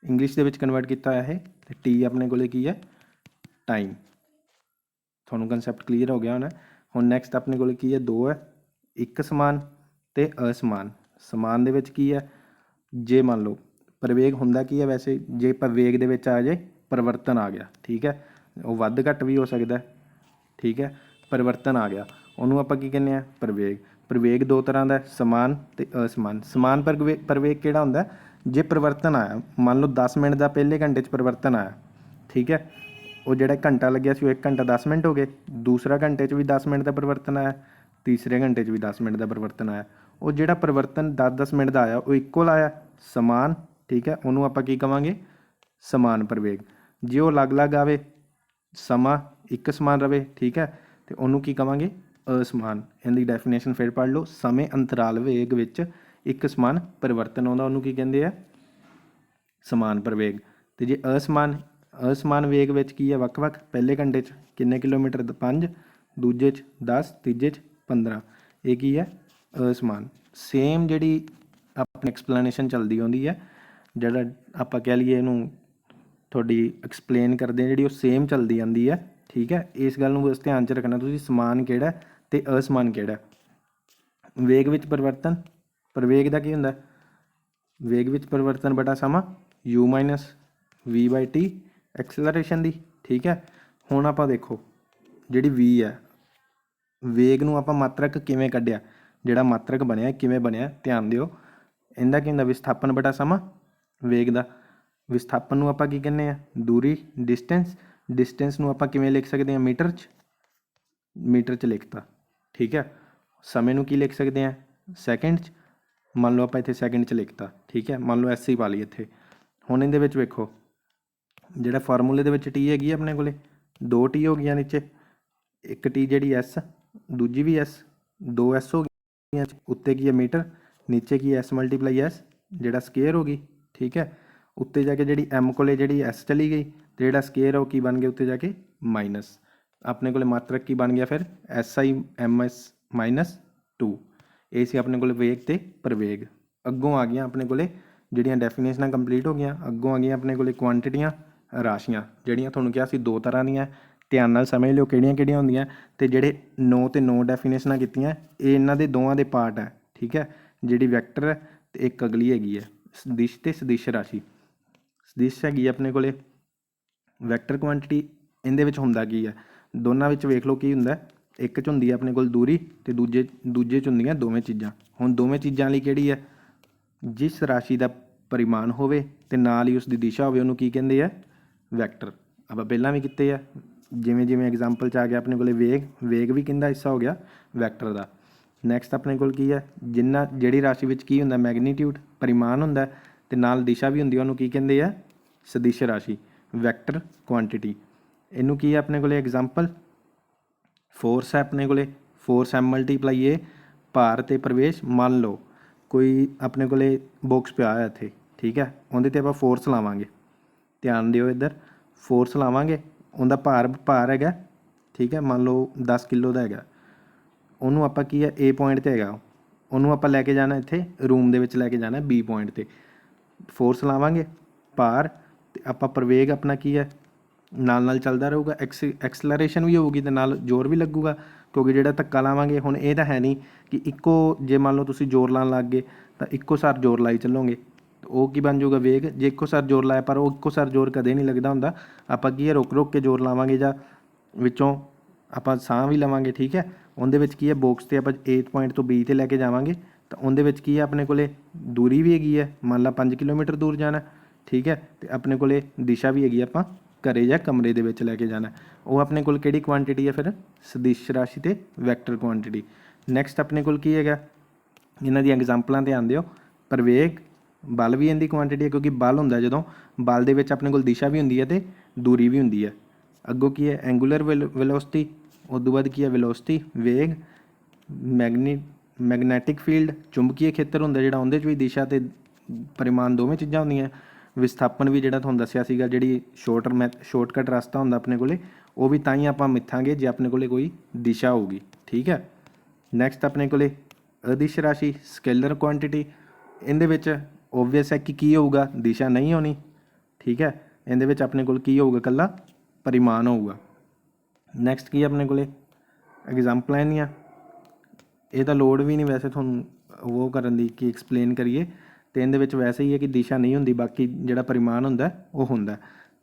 ਇੰਗਲਿਸ਼ ਦੇ ਵਿੱਚ ਕਨਵਰਟ ਕੀਤਾ ਹੋਇਆ ਹੈ, ਅਤੇ ਟੀ ਆਪਣੇ ਕੋਲੇ ਕੀ ਹੈ, ਟਾਈਮ। ਤੁਹਾਨੂੰ ਕੰਸੈਪਟ ਕਲੀਅਰ ਹੋ ਗਿਆ ਹੋਣਾ। ਹੁਣ ਨੈਕਸਟ ਆਪਣੇ ਕੋਲ ਕੀ ਹੈ, 2 ਹੈ, ਇੱਕ ਸਮਾਨ ਅਤੇ ਅਸਮਾਨ। ਸਮਾਨ ਦੇ ਵਿੱਚ ਕੀ ਹੈ, ਜੇ ਮੰਨ ਲਓ ਪ੍ਰਵੇਗ ਹੁੰਦਾ ਕੀ ਹੈ ਵੈਸੇ, ਜੇ ਆਪਾਂ ਵੇਗ ਦੇ ਵਿੱਚ ਆ ਜਾਏ ਪਰਿਵਰਤਨ ਆ ਗਿਆ, ਠੀਕ ਹੈ, ਉਹ ਵੱਧ ਘੱਟ ਵੀ ਹੋ ਸਕਦਾ, ਠੀਕ ਹੈ, ਪਰਿਵਰਤਨ ਆ ਗਿਆ, ਉਹਨੂੰ ਆਪਾਂ ਕੀ ਕਹਿੰਦੇ ਹਾਂ, ਪ੍ਰਵੇਗ। ਪ੍ਰਵੇਗ 2 ਤਰ੍ਹਾਂ ਦਾ, ਸਮਾਨ ਅਤੇ ਅਸਮਾਨ। ਸਮਾਨ ਪ੍ਰਵੇਗ ਕਿਹੜਾ ਹੁੰਦਾ, ਜੇ ਪਰਿਵਰਤਨ ਆਇਆ, ਮੰਨ ਲਓ 10 ਮਿੰਟ ਦਾ ਪਹਿਲੇ ਘੰਟੇ 'ਚ ਪਰਿਵਰਤਨ ਆਇਆ, ਠੀਕ ਹੈ, ਉਹ ਜਿਹੜਾ ਘੰਟਾ ਲੱਗਿਆ ਸੀ ਉਹ 1 ਘੰਟਾ 10 ਮਿੰਟ ਹੋ ਗਏ। ਦੂਸਰਾ ਘੰਟੇ 'ਚ ਵੀ 10 ਮਿੰਟ ਦਾ ਪਰਿਵਰਤਨ ਆਇਆ, ਤੀਸਰੇ ਘੰਟੇ 'ਚ ਵੀ 10 ਮਿੰਟ ਦਾ ਪਰਿਵਰਤਨ ਆਇਆ। ਉਹ ਜਿਹੜਾ ਪਰਿਵਰਤਨ 10-10 ਮਿੰਟ ਦਾ ਆਇਆ ਉਹ ਇਕੁਅਲ ਆਇਆ, ਸਮਾਨ, ਠੀਕ ਹੈ, ਉਹਨੂੰ ਆਪਾਂ ਕੀ ਕਵਾਂਗੇ, ਸਮਾਨ ਪ੍ਰਵੇਗ। ਜੇ ਉਹ ਅਲੱਗ-ਅਲੱਗ ਆਵੇ, ਸਮਾਂ ਇੱਕ ਸਮਾਨ ਰਵੇ, ਠੀਕ ਹੈ, ਅਤੇ ਉਹਨੂੰ ਕੀ ਕਵਾਂਗੇ, ਅਸਮਾਨ। ਇਹਦੀ ਡੈਫੀਨੇਸ਼ਨ ਫਿਰ ਪੜ੍ਹ ਲਓ, ਸਮੇਂ ਅੰਤਰਾਲ ਵੇਗ ਵਿੱਚ ਇੱਕ ਸਮਾਨ ਪਰਿਵਰਤਨ ਆਉਂਦਾ, ਉਹਨੂੰ ਕੀ ਕਹਿੰਦੇ ਆ, ਸਮਾਨ ਪ੍ਰਵੇਗ। ਅਤੇ ਜੇ ਅਸਮਾਨ ਵੇਗ ਵਿੱਚ ਕੀ ਹੈ, ਵੱਖ-ਵੱਖ, ਪਹਿਲੇ ਘੰਟੇ 'ਚ ਕਿੰਨੇ ਕਿਲੋਮੀਟਰ, 5, ਦੂਜੇ 'ਚ 10, ਤੀਜੇ 'ਚ 15, ਇਹ ਕੀ ਹੈ, ਅਸਮਾਨ। ਸੇਮ ਜਿਹੜੀ ਆਪਣੀ ਐਕਸਪਲੇਨੇਸ਼ਨ ਚੱਲਦੀ ਆਉਂਦੀ ਹੈ, ਜਿਹੜਾ ਆਪਾਂ ਕਹਿ ਲਈਏ ਇਹਨੂੰ ਤੁਹਾਡੀ ਐਕਸਪਲੇਨ ਕਰਦੇ ਜਿਹੜੀ, ਉਹ ਸੇਮ ਚੱਲਦੀ ਆਉਂਦੀ ਹੈ, ਠੀਕ ਹੈ। ਇਸ ਗੱਲ ਨੂੰ ਬਸ ਧਿਆਨ 'ਚ ਰੱਖਣਾ ਤੁਸੀਂ, ਸਮਾਨ ਕਿਹੜਾ ਅਤੇ ਅਸਮਾਨ ਕਿਹੜਾ। ਵੇਗ ਵਿੱਚ ਪਰਿਵਰਤਨ, ਪ੍ਰਵੇਗ ਦਾ ਕੀ ਹੁੰਦਾ, ਵੇਗ ਵਿੱਚ ਪਰਿਵਰਤਨ ਬਟਾ ਸਮਾਂ u ਮਾਈਨਸ v ਬਾਈ ਟੀ ਐਕਸਲਰੇਸ਼ਨ ਦੀ। ਠੀਕ ਹੈ, ਹੁਣ ਆਪਾਂ ਦੇਖੋ ਜਿਹੜੀ v ਹੈ, ਵੇਗ ਨੂੰ ਆਪਾਂ ਮਾਤਰਕ ਕਿਵੇਂ ਕੱਢਿਆ, ਜਿਹੜਾ ਮਾਤਰਕ ਬਣਿਆ ਕਿਵੇਂ ਬਣਿਆ ਧਿਆਨ ਦਿਓ। ਇਹਦਾ ਕੀ ਹੁੰਦਾ, ਵਿਸਥਾਪਨ ਬਟਾ ਸਮਾਂ ਵੇਗ ਦਾ। ਵਿਸਥਾਪਨ ਨੂੰ ਆਪਾਂ ਕੀ ਕਹਿੰਦੇ ਆ, ਦੂਰੀ, ਡਿਸਟੈਂਸ। ਡਿਸਟੈਂਸ ਨੂੰ ਆਪਾਂ ਕਿਵੇਂ ਲਿਖ ਸਕਦੇ ਹਾਂ, ਮੀਟਰ 'ਚ, ਮੀਟਰ 'ਚ ਲਿਖਤਾ। ਠੀਕ ਹੈ, ਸਮੇਂ ਨੂੰ ਕੀ ਲਿਖ ਸਕਦੇ ਹਾਂ, ਸੈਕਿੰਡ 'ਚ। ਮੰਨ ਲਓ ਆਪਾਂ ਇੱਥੇ ਸੈਕਿੰਡ 'ਚ ਲਿਖਤਾ। ਠੀਕ ਹੈ, ਮੰਨ ਲਓ ਐਸ ਹੀ ਪਾ ਲਈ ਇੱਥੇ। ਹੁਣ ਇਹਦੇ ਵਿੱਚ ਵੇਖੋ ਜਿਹੜਾ ਫਾਰਮੂਲੇ ਦੇ ਵਿੱਚ ਟੀ ਹੈਗੀ ਆਪਣੇ ਕੋਲੇ, 2 ਟੀ ਹੋ ਗਈਆਂ ਨੀਚੇ, ਇੱਕ ਟੀ ਜਿਹੜੀ ਐਸ, ਦੂਜੀ ਵੀ ਐਸ, 2 ਐਸ ਹੋ ਗਈਆਂ। ਉੱਤੇ ਕੀ ਹੈ ਮੀਟਰ, ਨੀਚੇ ਕੀ ਐਸ ਮਲਟੀਪਲਾਈ ਐਸ ਜਿਹੜਾ ਸਕੇਅਰ ਹੋ ਗਈ। ਠੀਕ ਹੈ, ਉੱਤੇ ਜਾ ਕੇ ਜਿਹੜੀ ਐਮ ਕੋਲੇ ਜਿਹੜੀ ਐਸ ਚਲੀ ਗਈ ਅਤੇ ਜਿਹੜਾ ਸਕੇਅਰ ਉਹ ਕੀ ਬਣ ਗਿਆ ਉੱਤੇ ਜਾ ਕੇ ਮਾਈਨਸ। ਆਪਣੇ ਕੋਲੇ ਮਾਤਰਕ ਕੀ ਬਣ ਗਿਆ ਫਿਰ, S I am S minus 2। ਇਹ ਸੀ ਆਪਣੇ ਕੋਲੇ ਵੇਗ ਤੇ ਪ੍ਰਵੇਗ। ਅੱਗੋਂ ਆ ਗਈਆਂ ਆਪਣੇ ਕੋਲੇ ਜਿਹੜੀਆਂ ਡੈਫੀਨੇਸ਼ਨਾਂ ਕੰਪਲੀਟ ਹੋ ਗਈਆਂ। ਅੱਗੋਂ ਆ ਗਈਆਂ ਆਪਣੇ ਕੋਲੇ ਕੁਆਂਟੀਟੀਆਂ, ਰਾਸ਼ੀਆਂ, ਜਿਹੜੀਆਂ ਤੁਹਾਨੂੰ ਕਿਹਾ ਸੀ 2 ਤਰ੍ਹਾਂ ਦੀਆਂ। ਧਿਆਨ ਨਾਲ ਸਮਝ ਲਿਓ ਕਿਹੜੀਆਂ ਕਿਹੜੀਆਂ ਹੁੰਦੀਆਂ। ਅਤੇ ਜਿਹੜੇ 9 ਤੇ 9 ਡੈਫੀਨੇਸ਼ਨਾਂ ਕੀਤੀਆਂ ਇਹ ਇਹਨਾਂ ਦੇ ਦੋਵਾਂ ਦੇ ਪਾਰਟ ਹੈ। ਠੀਕ ਹੈ, ਜਿਹੜੀ ਵੈਕਟਰ ਹੈ ਅਤੇ ਇੱਕ ਅਗਲੀ ਹੈਗੀ ਹੈ ਸਦਿਸ਼ ਅਤੇ ਸਦਿਸ਼ ਰਾਸ਼ੀ। ਸਦਿਸ਼ ਹੈਗੀ ਆਪਣੇ ਕੋਲੇ ਵੈਕਟਰ ਕੁਆਂਟੀਟੀ। ਇਹਦੇ ਵਿੱਚ ਹੁੰਦਾ ਕੀ ਹੈ, ਦੋਨਾਂ ਵਿੱਚ ਵੇਖ ਲਓ ਕੀ ਹੁੰਦਾ। ਇੱਕ 'ਚ ਹੁੰਦੀ ਹੈ ਆਪਣੇ ਕੋਲ ਦੂਰੀ ਅਤੇ ਦੂਜੇ 'ਚ ਹੁੰਦੀਆਂ ਦੋਵੇਂ ਚੀਜ਼ਾਂ। ਹੁਣ ਦੋਵੇਂ ਚੀਜ਼ਾਂ ਲਈ ਕਿਹੜੀ ਹੈ, ਜਿਸ ਰਾਸ਼ੀ ਦਾ ਪਰਿਮਾਣ ਹੋਵੇ ਅਤੇ ਨਾਲ ਹੀ ਉਸ ਦੀ ਦਿਸ਼ਾ ਹੋਵੇ ਉਹਨੂੰ ਕੀ ਕਹਿੰਦੇ ਆ, ਵੈਕਟਰ। ਆਪਾਂ ਪਹਿਲਾਂ ਵੀ ਕੀਤੇ ਆ, ਜਿਵੇਂ ਜਿਵੇਂ ਐਗਜ਼ਾਮਪਲ 'ਚ ਆ ਗਿਆ ਆਪਣੇ ਕੋਲੇ ਵੇਗ, ਵੇਗ ਵੀ ਕਿਹਦਾ ਹਿੱਸਾ ਹੋ ਗਿਆ, ਵੈਕਟਰ ਦਾ। ਨੈਕਸਟ ਆਪਣੇ ਕੋਲ ਕੀ ਹੈ, ਜਿਹੜੀ ਰਾਸ਼ੀ ਵਿੱਚ ਕੀ ਹੁੰਦਾ, ਮੈਗਨੀਟਿਊਡ ਪਰਿਮਾਣ ਹੁੰਦਾ ਅਤੇ ਨਾਲ ਦਿਸ਼ਾ ਵੀ ਹੁੰਦੀ, ਉਹਨੂੰ ਕੀ ਕਹਿੰਦੇ ਆ, ਸਦਿਸ਼ ਰਾਸ਼ੀ, ਵੈਕਟਰ ਕੁਆਂਟੀਟੀ। ਇਹਨੂੰ ਕੀ ਹੈ ਆਪਣੇ ਕੋਲੇ ਐਗਜ਼ਾਮਪਲ, ਫੋਰਸ ਹੈ ਆਪਣੇ ਕੋਲੇ, ਫੋਰਸ ਐਮ ਮਲਟੀਪਲਾਈ ਏ, ਭਾਰ ਅਤੇ ਪ੍ਰਵੇਸ਼। ਮੰਨ ਲਓ ਕੋਈ ਆਪਣੇ ਕੋਲੇ ਬਾਕਸ ਪਿਆ ਹੋਇਆ ਇੱਥੇ। ਠੀਕ ਹੈ, ਉਹਦੇ 'ਤੇ ਆਪਾਂ ਫੋਰਸ ਲਾਵਾਂਗੇ। ਧਿਆਨ ਦਿਓ ਇੱਧਰ, ਫੋਰਸ ਲਾਵਾਂਗੇ, ਉਹਦਾ ਭਾਰ ਹੈਗਾ। ਠੀਕ ਹੈ, ਮੰਨ ਲਓ 10 ਕਿਲੋ ਦਾ ਹੈਗਾ। ਉਹਨੂੰ ਆਪਾਂ ਕੀ ਹੈ, ਏ ਪੁਆਇੰਟ 'ਤੇ ਹੈਗਾ, ਉਹਨੂੰ ਆਪਾਂ ਲੈ ਕੇ ਜਾਣਾ ਇੱਥੇ ਰੂਮ ਦੇ ਵਿੱਚ ਲੈ ਕੇ ਜਾਣਾ ਬੀ ਪੁਆਇੰਟ 'ਤੇ। ਫੋਰਸ ਲਾਵਾਂਗੇ, ਭਾਰ, ਅਤੇ ਆਪਾਂ ਪ੍ਰਵੇਗ ਆਪਣਾ ਕੀ ਹੈ ਨਾਲ ਨਾਲ ਚੱਲਦਾ ਰਹੂਗਾ। ਐਕਸਲਰੇਸ਼ਨ ਵੀ ਹੋਊਗੀ ਅਤੇ ਨਾਲ ਜ਼ੋਰ ਵੀ ਲੱਗੂਗਾ, ਕਿਉਂਕਿ ਜਿਹੜਾ ਧੱਕਾ ਲਾਵਾਂਗੇ ਹੁਣ ਇਹ ਤਾਂ ਹੈ ਨਹੀਂ ਕਿ ਇੱਕੋ, ਜੇ ਮੰਨ ਲਓ ਤੁਸੀਂ ਜ਼ੋਰ ਲਾਉਣ ਲੱਗ ਗਏ ਤਾਂ ਇੱਕੋ ਸਾਰ ਜ਼ੋਰ ਲਾਈ ਚੱਲੋਗੇ, ਉਹ ਕੀ ਬਣ ਜਾਊਗਾ ਵੇਗ। ਜੇ ਇੱਕੋ ਸਾਰ ਜ਼ੋਰ ਲਾਇਆ, ਪਰ ਉਹ ਇੱਕੋ ਸਾਰ ਜ਼ੋਰ ਕਦੇ ਨਹੀਂ ਲੱਗਦਾ ਹੁੰਦਾ। ਆਪਾਂ ਕੀ ਹੈ ਰੁਕ ਰੁਕ ਕੇ ਜ਼ੋਰ ਲਾਵਾਂਗੇ, ਜਾਂ ਵਿੱਚੋਂ ਆਪਾਂ ਸਾਹ ਵੀ ਲਵਾਂਗੇ। ਠੀਕ ਹੈ, ਉਹਦੇ ਵਿੱਚ ਕੀ ਹੈ ਬਾਕਸ 'ਤੇ ਆਪਾਂ ਏ ਪੁਆਇੰਟ ਤੋਂ ਬੀ 'ਤੇ ਲੈ ਕੇ ਜਾਵਾਂਗੇ ਤਾਂ ਉਹਦੇ ਵਿੱਚ ਕੀ ਹੈ ਆਪਣੇ ਕੋਲੇ ਦੂਰੀ ਵੀ ਹੈਗੀ ਹੈ, ਮੰਨ ਲਾ 5 ਕਿਲੋਮੀਟਰ ਦੂਰ ਜਾਣਾ। ਠੀਕ ਹੈ, ਅਤੇ ਆਪਣੇ ਕੋਲੇ ਦਿਸ਼ਾ ਵੀ ਹੈਗੀ, ਆਪਾਂ ਘਰੇ ਜਾਂ ਕਮਰੇ ਦੇ ਵਿੱਚ ਲੈ ਕੇ ਜਾਣਾ। ਉਹ ਆਪਣੇ ਕੋਲ ਕਿਹੜੀ ਕੁਆਂਟੀਟੀ ਹੈ ਫਿਰ, ਸਦਿਸ਼ ਰਾਸ਼ੀ ਅਤੇ ਵੈਕਟਰ ਕੁਆਂਟੀਟੀ। ਨੈਕਸਟ ਆਪਣੇ ਕੋਲ ਕੀ ਹੈਗਾ, ਇਹਨਾਂ ਦੀਆਂ ਐਗਜ਼ਾਮਪਲਾਂ ਧਿਆਨ ਦਿਓ। ਪ੍ਰਵੇਗ, ਬਲ ਵੀ ਇਹਦੀ ਕੁਆਂਟੀਟੀ ਹੈ, ਕਿਉਂਕਿ ਬਲ ਹੁੰਦਾ ਜਦੋਂ, ਬਲ ਦੇ ਵਿੱਚ ਆਪਣੇ ਕੋਲ ਦਿਸ਼ਾ ਵੀ ਹੁੰਦੀ ਹੈ ਅਤੇ ਦੂਰੀ ਵੀ ਹੁੰਦੀ ਹੈ। ਅੱਗੋਂ ਕੀ ਹੈ, ਐਂਗੂਲਰ ਵੈਲੋਸਿਟੀ, ਉਸ ਤੋਂ ਬਾਅਦ ਕੀ ਹੈ ਵੈਲੋਸਿਟੀ, ਵੇਗ, ਮੈਗਨੈਟਿਕ ਫੀਲਡ, ਚੁੰਬਕੀ ਖੇਤਰ ਹੁੰਦਾ ਜਿਹੜਾ, ਉਹਦੇ 'ਚ ਵੀ ਦਿਸ਼ਾ ਅਤੇ ਪਰਿਮਾਣ ਦੋਵੇਂ ਚੀਜ਼ਾਂ ਹੁੰਦੀਆਂ। ਵਿਸਥਾਪਨ ਵੀ ਜਿਹੜਾ ਤੁਹਾਨੂੰ ਦੱਸਿਆ ਸੀਗਾ, ਜਿਹੜੀ ਸ਼ੋਰਟਕਟ ਰਸਤਾ ਹੁੰਦਾ ਆਪਣੇ ਕੋਲੇ, ਉਹ ਵੀ ਤਾਂ ਹੀ ਆਪਾਂ ਮਿੱਥਾਂਗੇ ਜੇ ਆਪਣੇ ਕੋਲੇ ਕੋਈ ਦਿਸ਼ਾ ਹੋਊਗੀ। ਠੀਕ ਹੈ, ਨੈਕਸਟ ਆਪਣੇ ਕੋਲੇ ਅਦਿਸ਼ ਰਾਸ਼ੀ, ਸਕੇਲਰ ਕੁਆਂਟੀਟੀ। ਇਹਦੇ ਵਿੱਚ ਓਬਵੀਅਸ ਹੈ ਕਿ ਕੀ ਹੋਊਗਾ, ਦਿਸ਼ਾ ਨਹੀਂ ਹੋਣੀ। ਠੀਕ ਹੈ, ਇਹਦੇ ਵਿੱਚ ਆਪਣੇ ਕੋਲ ਕੀ ਹੋਊਗਾ, ਇਕੱਲਾ ਪਰਿਮਾਣ ਹੋਊਗਾ। ਨੈਕਸਟ ਕੀ ਆਪਣੇ ਕੋਲੇ ਐਗਜ਼ਾਮਪਲਾਂ ਇਹਦੀਆਂ, ਇਹ ਤਾਂ ਲੋੜ ਵੀ ਨਹੀਂ ਵੈਸੇ ਤੁਹਾਨੂੰ ਉਹ ਕਰਨ ਦੀ ਕਿ ਐਕਸਪਲੇਨ ਕਰੀਏ, ਅਤੇ ਇਹਦੇ ਵਿੱਚ ਵੈਸੇ ਹੀ ਹੈ ਕਿ ਦਿਸ਼ਾ ਨਹੀਂ ਹੁੰਦੀ, ਬਾਕੀ ਜਿਹੜਾ ਪਰਿਮਾਣ ਹੁੰਦਾ ਉਹ ਹੁੰਦਾ।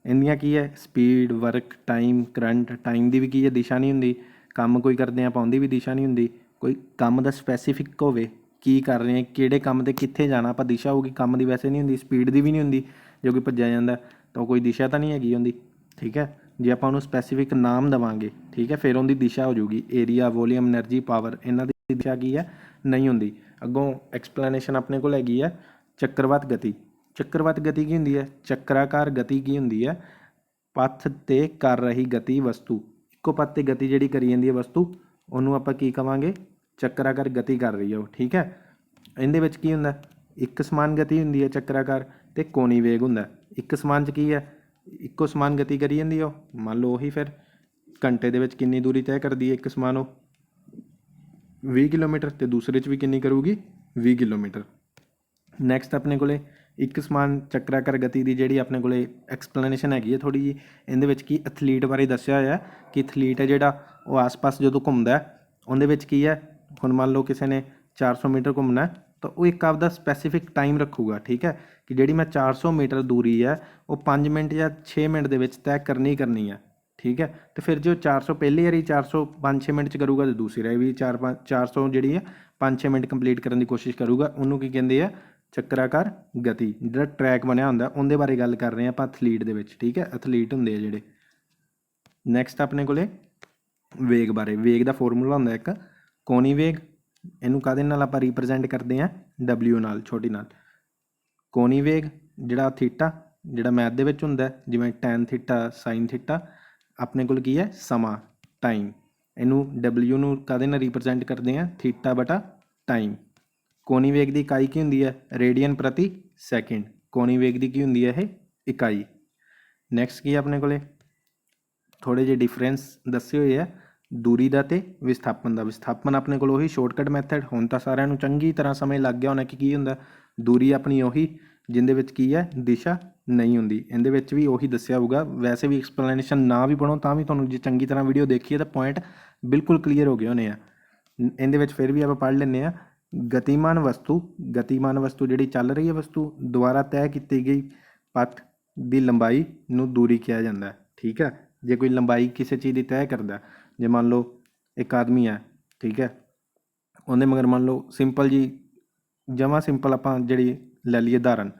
ਇਹਦੀਆਂ ਕੀ ਹੈ, speed, work, time, current. Time ਦੀ ਵੀ ਕੀ ਹੈ, ਦਿਸ਼ਾ ਨਹੀਂ ਹੁੰਦੀ। ਕੰਮ ਕੋਈ ਕਰਦੇ ਆਪਾਂ, ਉਹਦੀ ਵੀ ਦਿਸ਼ਾ ਨਹੀਂ ਹੁੰਦੀ। ਕੋਈ ਕੰਮ ਦਾ ਸਪੈਸੀਫਿਕ ਹੋਵੇ, ਕੀ ਕਰ ਰਹੇ, ਕਿਹੜੇ ਕੰਮ 'ਤੇ ਕਿੱਥੇ ਜਾਣਾ, ਆਪਾਂ ਦਿਸ਼ਾ ਹੋਊਗੀ। ਕੰਮ ਦੀ ਵੈਸੇ ਨਹੀਂ ਹੁੰਦੀ, ਸਪੀਡ ਦੀ ਵੀ ਨਹੀਂ ਹੁੰਦੀ। ਜੇ ਕੋਈ ਭੱਜਿਆ ਜਾਂਦਾ ਤਾਂ ਉਹ ਕੋਈ ਦਿਸ਼ਾ ਤਾਂ ਨਹੀਂ ਹੈਗੀ ਉਹਦੀ। ਠੀਕ ਹੈ, ਜੇ ਆਪਾਂ ਉਹਨੂੰ ਸਪੈਸੀਫਿਕ ਨਾਮ ਦੇਵਾਂਗੇ, ਠੀਕ ਹੈ, ਫਿਰ ਉਹਦੀ ਦਿਸ਼ਾ ਹੋ ਜਾਊਗੀ। ਏਰੀਆ, ਵੋਲੀਅਮ, ਐਨਰਜੀ, ਪਾਵਰ, ਇਹਨਾਂ ਦੀ ਦਿਸ਼ਾ ਕੀ ਹੈ, ਨਹੀਂ ਹੁੰਦੀ। ਅੱਗੋਂ ਐਕਸਪਲੇਨੇਸ਼ਨ ਆਪਣੇ ਕੋਲ ਹੈਗੀ ਹੈ ਚੱਕਰਵਾਤ ਗਤੀ। ਚੱਕਰਵਾਤ ਗਤੀ ਕੀ ਹੁੰਦੀ ਹੈ, ਚੱਕਰਾਕਾਰ ਗਤੀ ਕੀ ਹੁੰਦੀ ਹੈ, ਪਥ 'ਤੇ ਕਰ ਰਹੀ ਗਤੀ ਵਸਤੂ, ਇੱਕੋ ਪਥ 'ਤੇ ਗਤੀ ਜਿਹੜੀ ਕਰੀ ਜਾਂਦੀ ਹੈ ਵਸਤੂ, ਉਹਨੂੰ ਆਪਾਂ ਕੀ ਕਵਾਂਗੇ, ਚੱਕਰਾਕਾਰ ਗਤੀ ਕਰ ਰਹੀ ਹੈ ਉਹ। ਠੀਕ ਹੈ, ਇਹਦੇ ਵਿੱਚ ਕੀ ਹੁੰਦਾ, ਇੱਕ ਸਮਾਨ ਗਤੀ ਹੁੰਦੀ ਹੈ ਚੱਕਰਾਕਾਰ, ਅਤੇ ਕੋਣੀ ਵੇਗ ਹੁੰਦਾ। ਇੱਕ ਸਮਾਨ 'ਚ ਕੀ ਹੈ, ਇੱਕੋ ਸਮਾਨ ਗਤੀ ਕਰੀ ਜਾਂਦੀ ਉਹ, ਮੰਨ ਲਓ ਉਹੀ ਫਿਰ ਘੰਟੇ ਦੇ ਵਿੱਚ ਕਿੰਨੀ ਦੂਰੀ ਤੈਅ ਕਰਦੀ ਹੈ ਇੱਕ ਸਮਾਨ, ਉਹ 20 ਕਿਲੋਮੀਟਰ, ਅਤੇ ਦੂਸਰੇ 'ਚ ਵੀ ਕਿੰਨੀ ਕਰੂਗੀ, 20 ਕਿਲੋਮੀਟਰ। ਨੈਕਸਟ ਆਪਣੇ ਕੋਲੇ ਇੱਕ ਸਮਾਨ ਚੱਕਰਾਕਾਰ ਗਤੀ ਦੀ ਜਿਹੜੀ ਆਪਣੇ ਕੋਲੇ ਐਕਸਪਲੇਨੇਸ਼ਨ ਹੈਗੀ ਹੈ ਥੋੜ੍ਹੀ ਜਿਹੀ। ਇਹਦੇ ਵਿੱਚ ਕੀ ਐਥਲੀਟ ਬਾਰੇ ਦੱਸਿਆ ਹੋਇਆ ਕਿ ਐਥਲੀਟ ਹੈ ਜਿਹੜਾ ਉਹ ਆਸ-ਪਾਸ ਜਦੋਂ ਘੁੰਮਦਾ ਉਹਦੇ ਵਿੱਚ ਕੀ ਹੈ, ਹੁਣ ਮੰਨ ਲਓ ਕਿਸੇ ਨੇ 400 ਮੀਟਰ ਘੁੰਮਣਾ, ਤਾਂ ਉਹ ਇੱਕ ਆਪਦਾ ਸਪੈਸੀਫਿਕ ਟਾਈਮ ਰੱਖੂਗਾ, ਠੀਕ ਹੈ, ਕਿ ਜਿਹੜੀ ਮੈਂ 400 ਮੀਟਰ ਦੂਰੀ ਹੈ ਉਹ 5 ਮਿੰਟ ਜਾਂ 6 ਮਿੰਟ ਦੇ ਵਿੱਚ ਤੈਅ ਕਰਨੀ ਹੈ, ਠੀਕ ਹੈ। ਤੇ ਫਿਰ ਜੇ ਉਹ 400 ਪਹਿਲੀ ਵਾਰੀ 400 5-6 ਮਿੰਟ 'ਚ ਕਰੂਗਾ, ਤਾਂ ਦੂਸਰੀ ਵਾਰੀ ਵੀ 400 ਜਿਹੜੀ ਹੈ 5-6 ਮਿੰਟ ਕੰਪਲੀਟ ਕਰਨ ਦੀ ਕੋਸ਼ਿਸ਼ ਕਰੂਗਾ। ਉਹਨੂੰ ਕੀ ਕਹਿੰਦੇ ਆ? ਚੱਕਰਾਕਾਰ ਗਤੀ। ਜਿਹੜਾ ਟਰੈਕ ਬਣਿਆ ਹੁੰਦਾ ਉਹਦੇ ਬਾਰੇ ਗੱਲ ਕਰ ਰਹੇ ਹਾਂ ਆਪਾਂ ਐਥਲੀਟ ਦੇ ਵਿੱਚ, ਠੀਕ ਹੈ, ਐਥਲੀਟ ਹੁੰਦੇ ਆ ਜਿਹੜੇ। ਨੈਕਸਟ ਆਪਣੇ ਕੋਲੇ ਵੇਗ ਬਾਰੇ। ਵੇਗ ਦਾ ਫਾਰਮੂਲਾ ਹੁੰਦਾ ਇੱਕ ਕੋਣੀ ਵੇਗ। ਇਹਨੂੰ ਕਾਹਦੇ ਨਾਲ ਆਪਾਂ ਰਿਪਰੈਜ਼ੈਂਟ ਕਰਦੇ ਹਾਂ? W ਨਾਲ, ਛੋਟੀ ਨਾਲ। ਕੋਣੀ ਵੇਗ ਜਿਹੜਾ ਥੀਟਾ, ਜਿਹੜਾ ਮੈਥ ਦੇ ਵਿੱਚ ਹੁੰਦਾ ਜਿਵੇਂ ਟੈਨ ਥੀਟਾ, ਸਾਈਨ ਥੀਟਾ। ਆਪਣੇ ਕੋਲ ਕੀ ਹੈ? ਸਮਾਂ, ਟਾਈਮ। ਇਹਨੂੰ W ਨੂੰ ਕਾਹਦੇ ਨਾਲ ਰਿਪਰੈਜ਼ੈਂਟ ਕਰਦੇ ਹਾਂ? Theta ਬਟਾ time. ਕੋਣੀ ਵੇਗ ਦੀ ਇਕਾਈ ਕੀ ਹੁੰਦੀ ਹੈ? ਰੇਡੀਅਨ ਪ੍ਰਤੀ ਸੈਕਿੰਡ। ਕੋਣੀ ਵੇਗ ਦੀ ਕੀ ਹੁੰਦੀ ਹੈ? ਇਹ ਇਕਾਈ। ਨੈਕਸਟ ਕੀ ਆਪਣੇ ਕੋਲੇ ਥੋੜ੍ਹੇ ਜਿਹੇ ਡਿਫਰੈਂਸ ਦੱਸੇ ਹੋਏ ਆ ਦੂਰੀ ਦਾ ਅਤੇ ਵਿਸਥਾਪਨ ਦਾ। ਵਿਸਥਾਪਨ ਆਪਣੇ ਕੋਲ ਉਹੀ ਸ਼ਾਰਟਕਟ ਮੈਥਡ। ਹੁਣ ਤਾਂ ਸਾਰਿਆਂ ਨੂੰ ਚੰਗੀ ਤਰ੍ਹਾਂ ਸਮਝ ਲੱਗ ਗਿਆ ਹੋਣਾ ਕਿ ਕੀ ਹੁੰਦਾ। ਦੂਰੀ ਆਪਣੀ ਉਹੀ ਜਿਹਦੇ ਵਿੱਚ ਕੀ ਹੈ? ਦਿਸ਼ਾ ਨਹੀਂ ਹੁੰਦੀ। ਇਹਦੇ ਵਿੱਚ ਵੀ ਉਹੀ ਦੱਸਿਆ ਹੋਊਗਾ। ਵੈਸੇ ਵੀ ਐਕਸਪਲੇਨੇਸ਼ਨ ਨਾ ਵੀ ਪੜ੍ਹੋ ਤਾਂ ਵੀ ਤੁਹਾਨੂੰ ਜੇ ਚੰਗੀ ਤਰ੍ਹਾਂ ਵੀਡੀਓ ਦੇਖੀਏ ਤਾਂ ਪੁਆਇੰਟ ਬਿਲਕੁਲ ਕਲੀਅਰ ਹੋ ਗਏ ਹੋਣੇ ਆ। ਇਹਦੇ ਵਿੱਚ ਫਿਰ ਵੀ ਆਪਾਂ ਪੜ੍ਹ ਲੈਂਦੇ ਹਾਂ। ਗਤੀਮਾਨ ਵਸਤੂ, ਗਤੀਮਾਨ ਵਸਤੂ ਜਿਹੜੀ ਚੱਲ ਰਹੀ ਹੈ ਵਸਤੂ ਦੁਆਰਾ ਤੈਅ ਕੀਤੀ ਗਈ ਪਥ ਦੀ ਲੰਬਾਈ ਨੂੰ ਦੂਰੀ ਕਿਹਾ ਜਾਂਦਾ, ਠੀਕ ਹੈ। ਜੇ ਕੋਈ ਲੰਬਾਈ ਕਿਸੇ ਚੀਜ਼ ਦੀ ਤੈਅ ਕਰਦਾ, ਜੇ ਮੰਨ ਲਓ ਇੱਕ ਆਦਮੀ ਹੈ, ਠੀਕ ਹੈ, ਉਹਦੇ ਮਗਰ ਮੰਨ ਲਓ ਸਿੰਪਲ ਜੀ ਜਮਾਂ ਸਿੰਪਲ ਆਪਾਂ ਜਿਹੜੀ ਲੈ ਲਈਏ ਉਦਾਹਰਨ,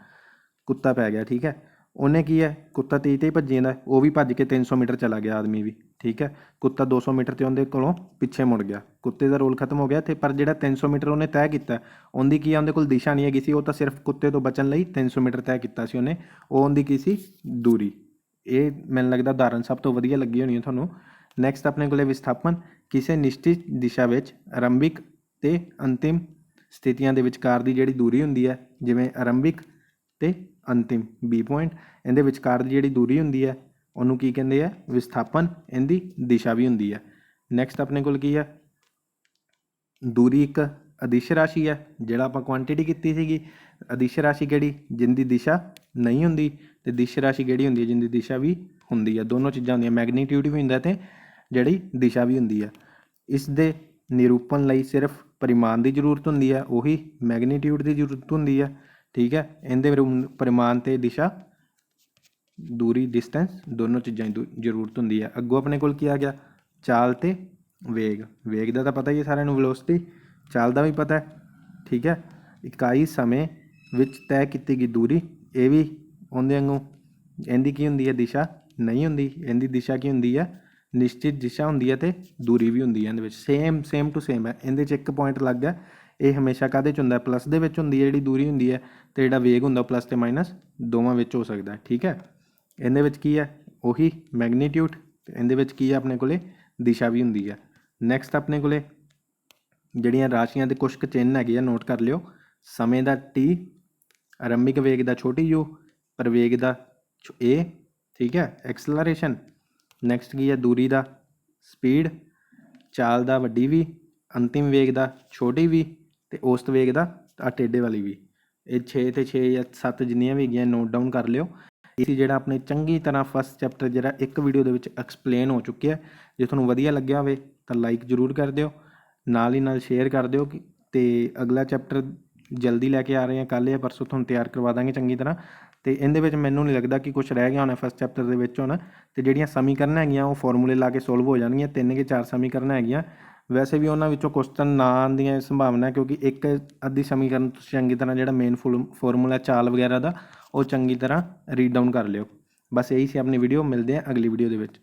ਕੁੱਤਾ ਪੈ ਗਿਆ, ਠੀਕ ਹੈ। ਉਹਨੇ ਕੀ ਹੈ? ਕੁੱਤਾ ਤੇਜ਼ ਤੇ ਭੱਜੀ ਜਾਂਦਾ, ਉਹ ਵੀ ਭੱਜ ਕੇ 300 ਮੀਟਰ ਚਲਾ ਗਿਆ ਆਦਮੀ ਵੀ, ਠੀਕ ਹੈ। ਕੁੱਤਾ 200 ਮੀਟਰ 'ਤੇ ਉਹਦੇ ਕੋਲੋਂ ਪਿੱਛੇ ਮੁੜ ਗਿਆ, ਕੁੱਤੇ ਦਾ ਰੋਲ ਖਤਮ ਹੋ ਗਿਆ ਇੱਥੇ। ਪਰ ਜਿਹੜਾ 300 ਮੀਟਰ ਉਹਨੇ ਤੈਅ ਕੀਤਾ, ਉਹਦੀ ਕੀ ਆ? ਉਹਦੇ ਕੋਲ ਦਿਸ਼ਾ ਨਹੀਂ ਹੈਗੀ ਸੀ। ਉਹ ਤਾਂ ਸਿਰਫ ਕੁੱਤੇ ਤੋਂ ਬਚਣ ਲਈ 300 ਮੀਟਰ ਤੈਅ ਕੀਤਾ ਸੀ ਉਹਨੇ। ਉਹ ਉਹਦੀ ਕੀ ਸੀ? ਦੂਰੀ। ਇਹ ਮੈਨੂੰ ਲੱਗਦਾ ਉਦਾਹਰਨ ਸਭ ਤੋਂ ਵਧੀਆ ਲੱਗੀ ਹੋਣੀ ਹੈ ਤੁਹਾਨੂੰ। ਨੈਕਸਟ ਆਪਣੇ ਕੋਲੇ ਵਿਸਥਾਪਨ। ਕਿਸੇ ਨਿਸ਼ਚਿਤ ਦਿਸ਼ਾ ਵਿੱਚ ਆਰੰਭਿਕ ਅਤੇ ਅੰਤਿਮ ਸਥਿਤੀਆਂ ਦੇ ਵਿਚਕਾਰ ਦੀ ਜਿਹੜੀ ਦੂਰੀ ਹੁੰਦੀ ਹੈ, ਜਿਵੇਂ ਆਰੰਭਿਕ ਅਤੇ ਅੰਤਿਮ B ਪੁਆਇੰਟ, ਇਹਦੇ ਵਿਚਕਾਰ ਦੀ ਜਿਹੜੀ ਦੂਰੀ ਹੁੰਦੀ ਹੈ ਉਹਨੂੰ ਕੀ ਕਹਿੰਦੇ ਆ? ਵਿਸਥਾਪਨ। ਇਹਦੀ ਦਿਸ਼ਾ ਵੀ ਹੁੰਦੀ ਹੈ। ਨੈਕਸਟ ਆਪਣੇ ਕੋਲ ਕੀ ਹੈ? ਦੂਰੀ ਇੱਕ ਅਦਿਸ਼ ਰਾਸ਼ੀ ਹੈ, ਜਿਹੜਾ ਆਪਾਂ ਕੁਆਂਟੀਟੀ ਕੀਤੀ ਸੀਗੀ। ਅਦਿਸ਼ ਰਾਸ਼ੀ ਕਿਹੜੀ? ਜਿਹਦੀ ਦਿਸ਼ਾ ਨਹੀਂ ਹੁੰਦੀ, ਅਤੇ ਦਿਸ਼ ਰਾਸ਼ੀ ਕਿਹੜੀ ਹੁੰਦੀ ਹੈ? ਜਿਹਦੀ ਦਿਸ਼ਾ ਵੀ ਹੁੰਦੀ ਹੈ। ਦੋਨੋਂ ਚੀਜ਼ਾਂ ਹੁੰਦੀਆਂ, ਮੈਗਨੀਟਿਊਡ ਵੀ ਹੁੰਦਾ ਅਤੇ ਜਿਹੜੀ ਦਿਸ਼ਾ ਵੀ ਹੁੰਦੀ ਹੈ। ਇਸ ਦੇ ਨਿਰੂਪਣ ਲਈ ਸਿਰਫ ਪਰਿਮਾਣ ਦੀ ਜ਼ਰੂਰਤ ਹੁੰਦੀ ਹੈ, ਉਹੀ ਮੈਗਨੀਟਿਊਡ ਦੀ ਜ਼ਰੂਰਤ ਹੁੰਦੀ ਹੈ, ਠੀਕ ਹੈ। ਇਹਦੇ ਪਰਿਮਾਣ ਅਤੇ ਦਿਸ਼ਾ, ਦੂਰੀ, ਡਿਸਟੈਂਸ, ਦੋਨੋਂ ਚੀਜ਼ਾਂ ਦੀ ਜ਼ਰੂਰਤ ਹੁੰਦੀ ਹੈ। ਅੱਗੋਂ ਆਪਣੇ ਕੋਲ ਕੀ ਆ ਗਿਆ? ਚਾਲ ਅਤੇ ਵੇਗ। ਵੇਗ ਦਾ ਤਾਂ ਪਤਾ ਹੀ ਹੈ ਸਾਰਿਆਂ ਨੂੰ, ਵੈਲੋਸਿਟੀ। ਚਾਲ ਦਾ ਵੀ ਪਤਾ ਹੈ, ਠੀਕ ਹੈ। ਇਕਾਈ ਸਮੇਂ ਵਿੱਚ ਤੈਅ ਕੀਤੀ ਗਈ ਦੂਰੀ, ਇਹ ਵੀ ਉਹਦੇ ਵਾਂਗੂ। ਇਹਦੀ ਕੀ ਹੁੰਦੀ ਹੈ? ਦਿਸ਼ਾ ਨਹੀਂ ਹੁੰਦੀ। ਇਹਦੀ ਦਿਸ਼ਾ ਕੀ ਹੁੰਦੀ ਹੈ? ਨਿਸ਼ਚਿਤ ਦਿਸ਼ਾ ਹੁੰਦੀ ਹੈ ਅਤੇ ਦੂਰੀ ਵੀ ਹੁੰਦੀ ਹੈ ਇਹਦੇ ਵਿੱਚ। ਸੇਮ ਟੂ ਸੇਮ ਹੈ। ਇਹਦੇ 'ਚ ਇੱਕ ਪੁਆਇੰਟ ਲੱਗ ਗਿਆ, ਇਹ ਹਮੇਸ਼ਾ ਕਾਹਦੇ 'ਚ ਹੁੰਦਾ? ਪਲੱਸ ਦੇ ਵਿੱਚ ਹੁੰਦੀ ਹੈ ਜਿਹੜੀ ਦੂਰੀ ਹੁੰਦੀ ਹੈ, ਅਤੇ ਜਿਹੜਾ ਵੇਗ ਹੁੰਦਾ ਪਲੱਸ ਅਤੇ ਮਾਈਨਸ ਦੋਵਾਂ ਵਿੱਚ ਹੋ ਸਕਦਾ, ਠੀਕ ਹੈ। ਇਹਦੇ ਵਿੱਚ ਕੀ ਹੈ? ਉਹੀ ਮੈਗਨੀਟਿਊਡ। ਇਹਦੇ ਵਿੱਚ ਕੀ ਹੈ ਆਪਣੇ ਕੋਲੇ? ਦਿਸ਼ਾ ਵੀ ਹੁੰਦੀ ਹੈ। ਨੈਕਸਟ ਆਪਣੇ ਕੋਲੇ ਜਿਹੜੀਆਂ ਰਾਸ਼ੀਆਂ ਦੇ ਕੁਛ ਕੁ ਚਿੰਨ੍ਹ ਹੈਗੇ ਆ, ਨੋਟ ਕਰ ਲਿਓ। ਸਮੇਂ ਦਾ T, ਆਰੰਭਿਕ ਵੇਗ ਦਾ ਛੋਟੀ u, ਪ੍ਰਵੇਗ ਦਾ A, ਠੀਕ ਹੈ, ਐਕਸਲਰੇਸ਼ਨ। ਨੈਕਸਟ ਕੀ ਹੈ? ਦੂਰੀ ਦਾ ਸਪੀਡ, ਚਾਲ ਦਾ ਵੱਡੀ V, ਅੰਤਿਮ ਵੇਗ ਦਾ ਛੋਟੀ v, ਅਤੇ ਔਸਤ ਵੇਗ ਦਾ ਟੇਢੇ ਵਾਲੀ v। ਇਹ 6 ਅਤੇ 6 ਜਾਂ 7 ਜਿੰਨੀਆਂ ਵੀ ਹੈਗੀਆਂ ਨੋਟ ਡਾਊਨ ਕਰ ਲਿਓ। ਇਹ ਸੀ ਜਿਹੜਾ ਆਪਣੇ ਚੰਗੀ ਤਰ੍ਹਾਂ ਫਸਟ ਚੈਪਟਰ ਜਿਹੜਾ ਇੱਕ ਵੀਡੀਓ ਦੇ ਵਿੱਚ ਐਕਸਪਲੇਨ ਹੋ ਚੁੱਕਿਆ। ਜੇ ਤੁਹਾਨੂੰ ਵਧੀਆ ਲੱਗਿਆ ਹੋਵੇ ਤਾਂ ਲਾਈਕ ਜ਼ਰੂਰ ਕਰ ਦਿਓ, ਨਾਲ ਹੀ ਨਾਲ ਸ਼ੇਅਰ ਕਰ ਦਿਓ। ਅਤੇ ਅਗਲਾ ਚੈਪਟਰ ਜਲਦੀ ਲੈ ਕੇ ਆ ਰਹੇ ਹਾਂ, ਕੱਲ੍ਹ ਜਾਂ ਪਰਸੋਂ ਤੁਹਾਨੂੰ ਤਿਆਰ ਕਰਵਾ ਦਾਂਗੇ ਚੰਗੀ ਤਰ੍ਹਾਂ। ਅਤੇ ਇਹਦੇ ਵਿੱਚ ਮੈਨੂੰ ਨਹੀਂ ਲੱਗਦਾ ਕਿ ਕੁਛ ਰਹਿ ਗਿਆ ਹੋਣਾ ਫਸਟ ਚੈਪਟਰ ਦੇ ਵਿੱਚ ਹੁਣ। ਅਤੇ ਜਿਹੜੀਆਂ ਸਮੀਕਰਨ ਹੈਗੀਆਂ ਉਹ ਫਾਰਮੂਲੇ ਲਾ ਕੇ ਸੋਲਵ ਹੋ ਜਾਣਗੀਆਂ। 3 ਕਿ 4 ਸਮੀਕਰਨ ਹੈਗੀਆਂ। ਵੈਸੇ ਵੀ ਉਹਨਾਂ ਵਿੱਚੋਂ ਕੁਸ਼ਚਨ ਨਾ ਆਉਣ ਦੀਆਂ ਸੰਭਾਵਨਾ, ਕਿਉਂਕਿ ਇੱਕ ਅੱਧੀ ਸਮੀਕਰਨ ਤੁਸੀਂ ਚੰਗੀ ਤਰ੍ਹਾਂ ਜਿਹੜਾ ਮੇਨ ਫਾਰਮੂਲਾ ਚਾਲ ਵਗੈਰਾ ਦਾ ਉਹ ਚੰਗੀ ਤਰ੍ਹਾਂ ਰੀਡ ਡਾਊਨ ਕਰ ਲਿਓ। ਬਸ ਇਹੀ ਸੀ ਆਪਣੀ ਵੀਡੀਓ। ਮਿਲਦੇ ਹਾਂ ਅਗਲੀ ਵੀਡੀਓ ਦੇ ਵਿੱਚ।